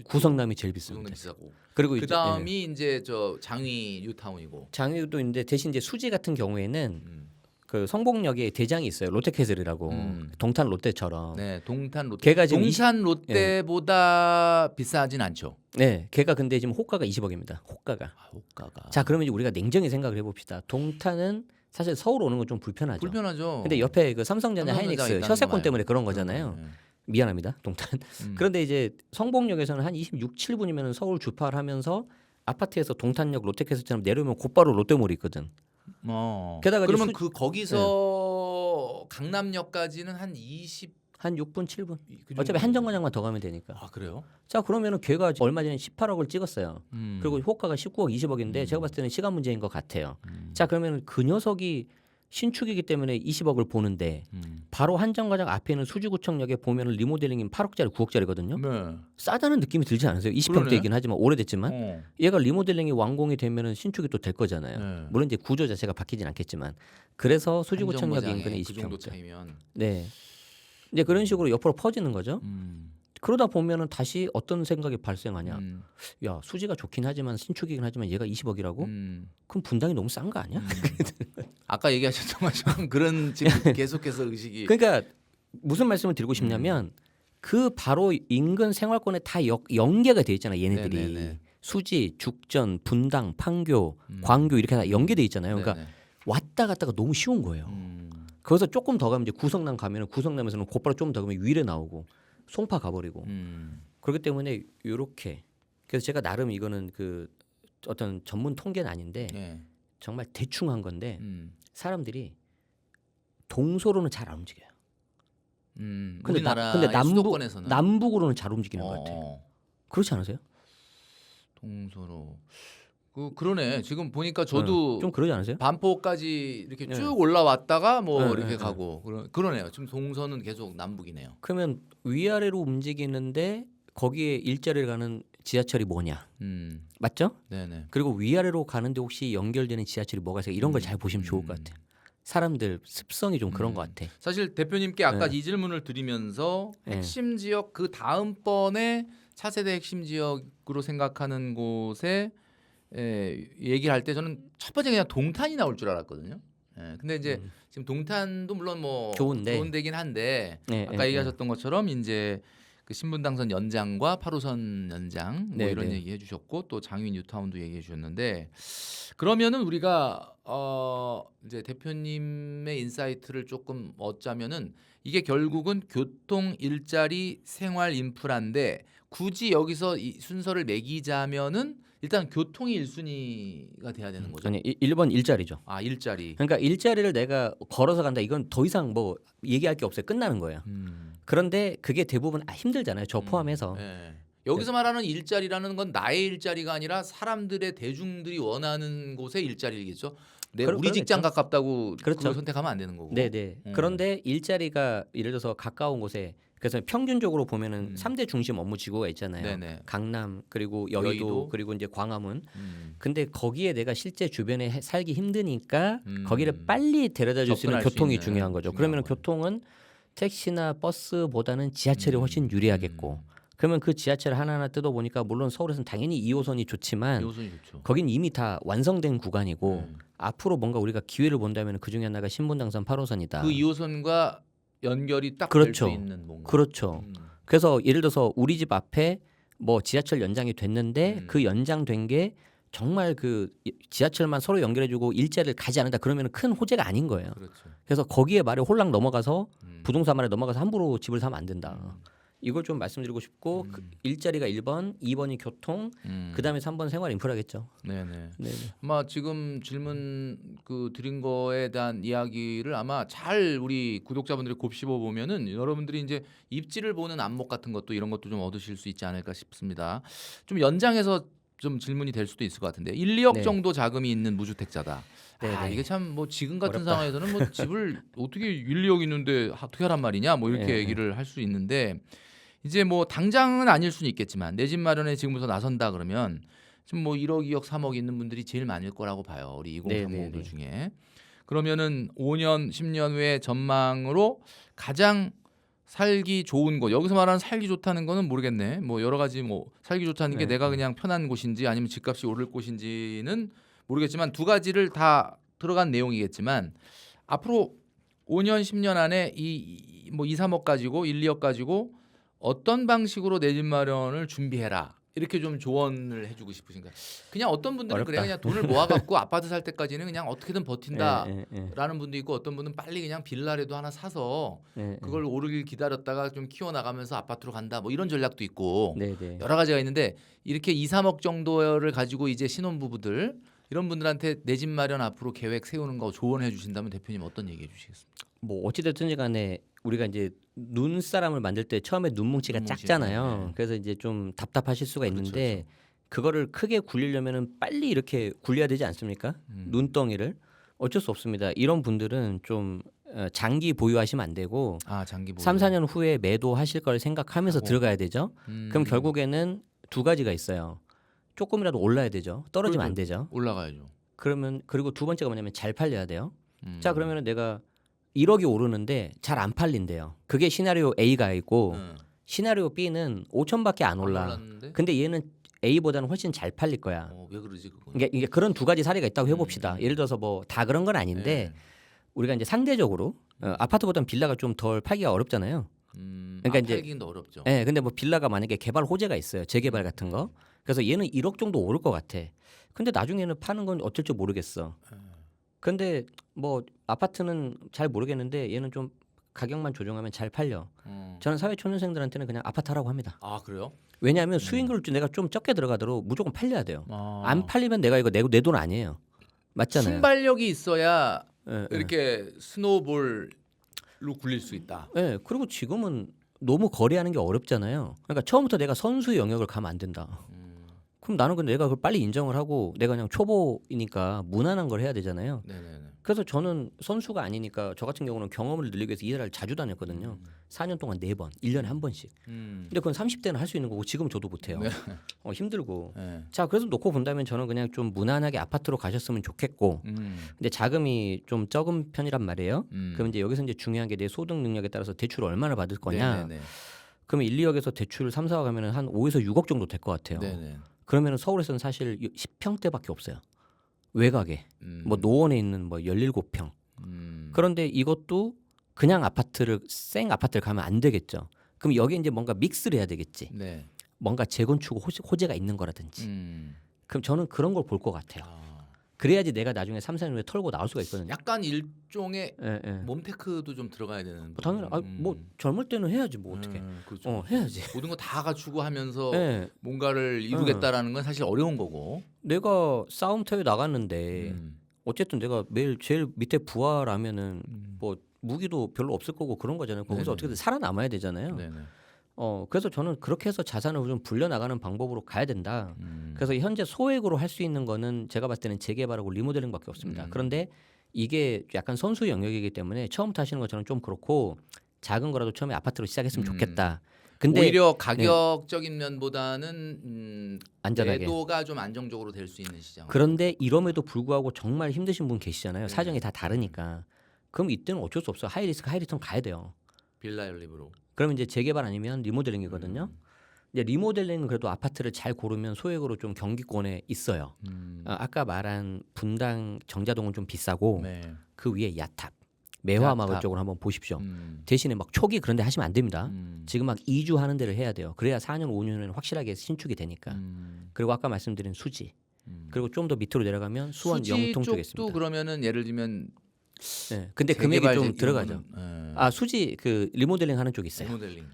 구성남이 제일 비쌉니다. 비싸고. 그리고 그 다음이 이제 저 장위 뉴타운이고. 장위도 있는데 대신 이제 수지 같은 경우에는 그 성복역에 대장이 있어요. 롯데캐슬이라고 동탄 롯데처럼. 네, 동탄 롯데. 걔가 지금 동탄 롯데보다 비싸진 않죠. 네, 걔가 근데 지금 호가가 20억입니다. 호가가. 아, 호가가. 자, 그러면 이제 우리가 냉정히 생각을 해봅시다. 동탄은 사실 서울 오는 건 좀 불편하죠. 불편하죠. 근데 옆에 그 삼성전자 하이닉스 있다는 셔세권 거 때문에 그런 거잖아요. 네. 미안합니다, 동탄. 그런데 이제 성복역에서는 한 26, 7분이면 서울 주파를 하면서 아파트에서 동탄역 롯데캐슬처럼 내려오면 곧바로 롯데몰이 있거든. 게다가 게다가 그러면 그 거기서 강남역까지는 한 20 한 6분 7분. 그 어차피 한 정거장만 더 가면 되니까. 아 그래요? 자 그러면은 걔가 얼마 전에 18억을 찍었어요. 그리고 호가가 19억 20억인데 제가 봤을 때는 시간 문제인 것 같아요. 자 그러면 그 녀석이 신축이기 때문에 20억을 보는데 바로 한 정거장 앞에 있는 수지구청역에 보면은 리모델링이면 8억짜리 9억짜리거든요. 네. 싸다는 느낌이 들지 않으세요? 20평대이긴 하지만 오래됐지만 얘가 리모델링이 완공이 되면은 신축이 또 될 거잖아요. 네. 물론 이제 구조 자체가 바뀌진 않겠지만 그래서 수지구청역 한정거장에 인근에 그 정도 20평대. 차이면 네. 이제 그런 식으로 옆으로 퍼지는 거죠. 그러다 보면은 다시 어떤 생각이 발생하냐? 야 수지가 좋긴 하지만 신축이긴 하지만 얘가 20억이라고? 그럼 분당이 너무 싼 거 아니야? 아까 얘기하셨던 것처럼 그런 지금 계속해서 의식이 그러니까 무슨 말씀을 드리고 싶냐면 그 바로 인근 생활권에 다 연계가 돼 있잖아 얘네들이. 네네네. 수지, 죽전, 분당, 판교, 광교 이렇게 다 연계돼 있잖아요. 그러니까 네네. 왔다 갔다가 너무 쉬운 거예요. 거기서 조금 더 가면 이제 구성남 가면은 구성남에서는 곧바로 좀 더 가면 위례 나오고 송파 가버리고 그렇기 때문에 요렇게 그래서 제가 나름 이거는 그 어떤 전문 통계는 아닌데 네. 정말 대충 한 건데 사람들이 동서로는 잘 안 움직여요. 우리나라 근데 수도권에서는 남북으로는 잘 움직이는 것 같아요. 그렇지 않으세요? 동서로 그러네. 지금 보니까 저도 좀 그러지 않으세요? 반포까지 이렇게 네. 쭉 올라왔다가 뭐 네, 이렇게 네, 가고 그러네요. 지금 동서는 계속 남북이네요. 그러면 위아래로 움직이는데 거기에 일자리를 가는 지하철이 뭐냐? 맞죠? 네네. 그리고 위아래로 가는데 혹시 연결되는 지하철이 뭐가 있어요? 이런 걸 잘 보시면 좋을 것 같아요. 사람들 습성이 좀 그런 것 같아. 사실 대표님께 아까 네. 이 질문을 드리면서 네. 핵심 지역 그 다음번에 차세대 핵심 지역으로 생각하는 곳에 얘기를 할 때 저는 첫 번째 그냥 동탄이 나올 줄 알았거든요. 근데 이제 지금 동탄도 물론 뭐 좋은데. 좋은 데긴 한데 네, 아까 네, 얘기하셨던 것처럼 이제 그 신분당선 연장과 8호선 연장 뭐 네, 이런 네. 얘기해 주셨고 또 장위 뉴타운도 얘기해 주셨는데 그러면은 우리가 이제 대표님의 인사이트를 조금 얻자면은 이게 결국은 교통, 일자리, 생활 인프라인데 굳이 여기서 이 순서를 매기자면은 일단 교통이 1순위가 돼야 되는 거죠. 아니 1번 일자리죠. 아 일자리. 그러니까 일자리를 내가 걸어서 간다 이건 더 이상 뭐 얘기할 게 없어요. 끝나는 거예요. 그런데 그게 대부분 힘들잖아요. 저 포함해서. 네. 여기서 말하는 일자리라는 건 나의 일자리가 아니라 사람들의 대중들이 원하는 곳의 일자리겠죠. 우리 직장 그러겠죠. 가깝다고 그렇죠. 그걸 선택하면 안 되는 거고. 네네. 그런데 일자리가 예를 들어서 가까운 곳에 그래서 평균적으로 보면은 3대 중심 업무 지구가 있잖아요. 네네. 강남 그리고 여의도, 여의도. 그리고 이제 광화문. 음. 근데 거기에 내가 실제 주변에 살기 힘드니까 거기를 빨리 데려다 줄 수 있는 접근할 수 교통이 있는 중요한 거죠. 중요한 그러면 거예요. 교통은 택시나 버스보다는 지하철이 훨씬 유리하겠고. 그러면 그 지하철 하나하나 뜯어 보니까 물론 서울에서는 당연히 2호선이 좋지만 2호선이 좋죠. 거긴 이미 다 완성된 구간이고 음. 앞으로 뭔가 우리가 기회를 본다면 그 중에 하나가 신분당선 8호선이다. 그 2호선과 연결이 딱 될 그렇죠. 수 있는 뭔가. 그렇죠. 그래서 예를 들어서 우리 집 앞에 뭐 지하철 연장이 됐는데 그 연장된 게 정말 그 지하철만 서로 연결해주고 일자리를 가지 않는다 그러면 큰 호재가 아닌 거예요. 그렇죠. 그래서 거기에 말에 홀랑 넘어가서 부동산 말에 넘어가서 함부로 집을 사면 안 된다. 이걸 좀 말씀드리고 싶고 그 일자리가 1번, 2번이 교통, 그다음에 3번 생활 인프라겠죠. 네네. 네. 아마 지금 질문 드린 거에 대한 이야기를 아마 잘 우리 구독자분들이 곱씹어 보면은 여러분들이 이제 입지를 보는 안목 같은 것도 이런 것도 좀 얻으실 수 있지 않을까 싶습니다. 좀 연장해서 좀 질문이 될 수도 있을 것 같은데 1, 2억 네. 정도 자금이 있는 무주택자다. 네네. 이게 참 뭐 지금 같은 어렵다. 상황에서는 뭐 집을 어떻게 1, 2억 있는데 어떻게 하란 말이냐 뭐 이렇게 네. 얘기를 할 수 있는데 이제 뭐 당장은 아닐 수는 있겠지만 내 집 마련에 지금부터 나선다 그러면 지금 뭐 1억, 2억, 3억 있는 분들이 제일 많을 거라고 봐요. 우리 2030들 중에. 그러면은 5년, 10년 후의 전망으로 가장 살기 좋은 곳. 여기서 말하는 살기 좋다는 거는 모르겠네. 뭐 여러 가지 뭐 살기 좋다는 게 내가 그냥 편한 곳인지 아니면 집값이 오를 곳인지는 모르겠지만 두 가지를 다 들어간 내용이겠지만 앞으로 5년, 10년 안에 뭐 2, 3억 가지고 1, 2억 가지고 어떤 방식으로 내 집 마련을 준비해라. 이렇게 좀 조언을 해주고 싶으신가요? 그냥 어떤 분들은 어렵다. 그래 그냥 돈을 모아갖고 아파트 살 때까지는 그냥 어떻게든 버틴다라는 예. 분도 있고 어떤 분은 빨리 그냥 빌라라도 하나 사서 예. 그걸 오르길 기다렸다가 좀 키워나가면서 아파트로 간다 뭐 이런 전략도 있고 네네. 여러 가지가 있는데 이렇게 2, 3억 정도를 가지고 이제 신혼부부들 이런 분들한테 내 집 마련 앞으로 계획 세우는 거 조언해 주신다면 대표님 어떤 얘기해 주시겠습니까? 뭐 어찌됐든지 간에 우리가 이제 눈사람을 만들 때 처음에 눈뭉치가 눈뭉치, 작잖아요. 네. 그래서 이제 좀 답답하실 수가 그렇죠, 있는데 그거를 크게 굴리려면은 빨리 이렇게 굴려야 되지 않습니까? 눈덩이를 어쩔 수 없습니다. 이런 분들은 좀 장기 보유하시면 안 되고 아 장기 보유. 3, 4년 후에 매도하실 걸 생각하면서 하고. 들어가야 되죠. 그럼 결국에는 두 가지가 있어요. 조금이라도 올라야 되죠. 떨어지면 안 그래도 되죠. 올라가야죠. 그러면 그리고 두 번째가 뭐냐면 잘 팔려야 돼요. 음. 자 그러면은 내가 1억이 오르는데 잘 안 팔린대요. 그게 시나리오 A가 있고 시나리오 B는 5천밖에 안 올라. 올랐는데? 근데 얘는 A보다는 훨씬 잘 팔릴 거야. 왜 그러지 그건? 이게 그런 두 가지 사례가 있다고 해봅시다. 예를 들어서 뭐 다 그런 건 아닌데 우리가 이제 상대적으로 아파트보다는 빌라가 좀 덜 팔기가 어렵잖아요. 그러니까 이제 팔기는 더 어렵죠. 예, 근데 뭐 빌라가 만약에 개발 호재가 있어요. 재개발 같은 거. 그래서 얘는 1억 정도 오를 것 같아. 근데 나중에는 파는 건 어쩔 줄 모르겠어. 근데 뭐 아파트는 잘 모르겠는데 얘는 좀 가격만 조정하면 잘 팔려. 저는 사회초년생들한테는 그냥 아파트 하라고 합니다. 아 그래요? 왜냐하면 수익률 내가 좀 적게 들어가도록 무조건 팔려야 돼요. 아. 안 팔리면 내가 이거 내 돈 아니에요. 맞잖아요. 순발력이 있어야 예, 이렇게 스노우볼로 굴릴 수 있다. 예, 그리고 지금은 너무 거래하는 게 어렵잖아요. 그러니까 처음부터 내가 선수 영역을 가면 안 된다. 그럼 나는 근데 내가 그걸 빨리 인정을 하고 내가 그냥 초보이니까 무난한 걸 해야 되잖아요. 네네네. 그래서 저는 선수가 아니니까 저 같은 경우는 경험을 늘리기 위해서 이사를 자주 다녔거든요. 4년 동안 4번, 1년에 한 번씩. 근데 그건 30대는 할 수 있는 거고 지금 저도 못해요. 네. 힘들고. 네. 자 그래서 놓고 본다면 저는 그냥 좀 무난하게 아파트로 가셨으면 좋겠고 근데 자금이 좀 적은 편이란 말이에요. 그럼 이제 여기서 이제 중요한 게 내 소득 능력에 따라서 대출을 얼마나 받을 거냐. 네네네. 그러면 1, 2억에서 대출 3, 4억 하면 한 5에서 6억 정도 될 것 같아요. 네네. 그러면 서울에서는 사실 10평대밖에 없어요. 외곽에. 음. 뭐 노원에 있는 뭐 17평. 음. 그런데 이것도 그냥 생 아파트를 가면 안 되겠죠. 그럼 여기 이제 뭔가 믹스를 해야 되겠지. 네. 뭔가 재건축 호재가 있는 거라든지. 그럼 저는 그런 걸 볼 것 같아요. 그래야지 내가 나중에 3, 4년 후에 털고 나올 수가 있거든요. 약간 일종의 예, 예. 몸테크도 좀 들어가야 되는. 당연히 뭐 젊을 때는 해야지 뭐 어떻게. 그렇죠. 해야지. 모든 거 다 갖추고 하면서 예. 뭔가를 이루겠다라는 건 사실 어려운 거고. 내가 싸움터에 나갔는데 어쨌든 내가 매일 제일 밑에 부하라면은 뭐 무기도 별로 없을 거고 그런 거잖아요. 거기서 네네. 어떻게든 살아남아야 되잖아요. 네네. 그래서 저는 그렇게 해서 자산을 좀 불려 나가는 방법으로 가야 된다. 그래서 현재 소액으로 할 수 있는 거는 제가 봤을 때는 재개발하고 리모델링밖에 없습니다. 그런데 이게 약간 선수 영역이기 때문에 처음부터 하시는 것처럼 좀 그렇고 작은 거라도 처음에 아파트로 시작했으면 좋겠다. 근데 오히려 가격적인 면보다는 안전하게. 매도가 좀 안정적으로 될 수 있는 시장. 그런데 이럼에도 불구하고 정말 힘드신 분 계시잖아요. 사정이 다 다르니까. 그럼 이때는 어쩔 수 없어. 하이 리스크 하이 리턴 가야 돼요. 빌라 연립으로. 그러면 이제 재개발 아니면 리모델링이거든요. 이제 리모델링은 그래도 아파트를 잘 고르면 소액으로 좀 경기권에 있어요. 아까 말한 분당 정자동은 좀 비싸고 네. 그 위에 야탑, 매화마을 야탑. 쪽으로 한번 보십시오. 대신에 막 초기 그런 데 하시면 안 됩니다. 지금 막 이주하는 데를 해야 돼요. 그래야 4년, 5년은 확실하게 신축이 되니까. 그리고 아까 말씀드린 수지. 그리고 좀 더 밑으로 내려가면 수원, 수지 영통 쪽에 쪽도 있습니다. 그러면 예를 들면 네. 근데 금액이 재개발 좀 이런 들어가죠. 거는, 아 수지 그 리모델링 하는 쪽 있어요. 리모델링.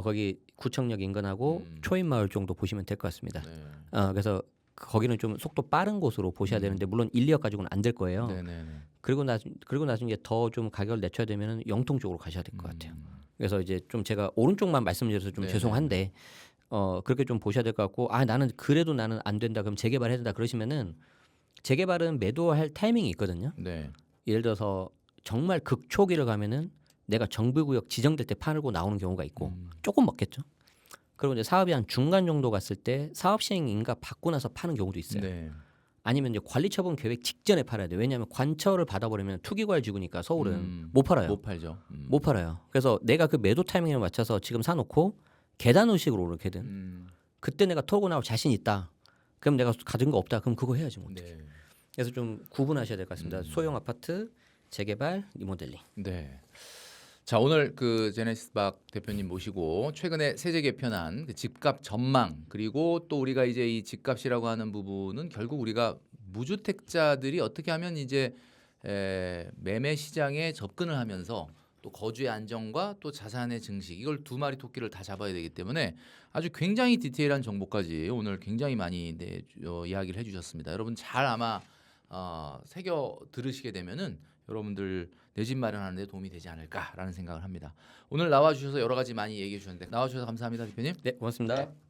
거기 구청역 인근하고 초인마을 정도 보시면 될 것 같습니다. 네. 그래서 거기는 좀 속도 빠른 곳으로 보셔야 되는데 물론 1, 2억 가지고는 안 될 거예요. 네네네. 그리고 나중에 더 좀 가격을 낮춰야 되면 영통 쪽으로 가셔야 될 것 같아요. 그래서 이제 좀 제가 오른쪽만 말씀드려서 좀 네네. 죄송한데 그렇게 좀 보셔야 될 것 같고 나는 그래도 나는 안 된다 그럼 재개발 해야 된다 그러시면은 재개발은 매도할 타이밍이 있거든요. 네. 예를 들어서 정말 극초기를 가면은 내가 정비구역 지정될 때 팔고 나오는 경우가 있고 조금 먹겠죠. 그리고 이제 사업이 한 중간 정도 갔을 때 사업 시행 인가 받고 나서 파는 경우도 있어요. 네. 아니면 이제 관리처분 계획 직전에 팔아야 돼. 왜냐하면 관철을 받아버리면 투기과열 지구니까 서울은 못 팔아요. 못 팔죠. 못 팔아요. 그래서 내가 그 매도 타이밍에 맞춰서 지금 사놓고 계단 의식으로 오르게든 그때 내가 털고 나올 자신 있다. 그럼 내가 가진 거 없다. 그럼 그거 해야지 뭐. 네. 그래서 좀 구분하셔야 될 것 같습니다. 소형 아파트, 재개발, 리모델링. 네. 자 오늘 그 제네시스 박 대표님 모시고 최근에 세제 개편한 그 집값 전망 그리고 또 우리가 이제 이 집값이라고 하는 부분은 결국 우리가 무주택자들이 어떻게 하면 이제 매매 시장에 접근을 하면서 또 거주의 안정과 또 자산의 증식 이걸 두 마리 토끼를 다 잡아야 되기 때문에 아주 굉장히 디테일한 정보까지 오늘 굉장히 많이 이야기를 해주셨습니다. 여러분 잘 아마 새겨 들으시게 되면은 여러분들 내 집 마련하는 데 도움이 되지 않을까라는 생각을 합니다. 오늘 나와 주셔서 여러 가지 많이 얘기해 주셨는데 나와 주셔서 감사합니다, 대표님. 네, 고맙습니다.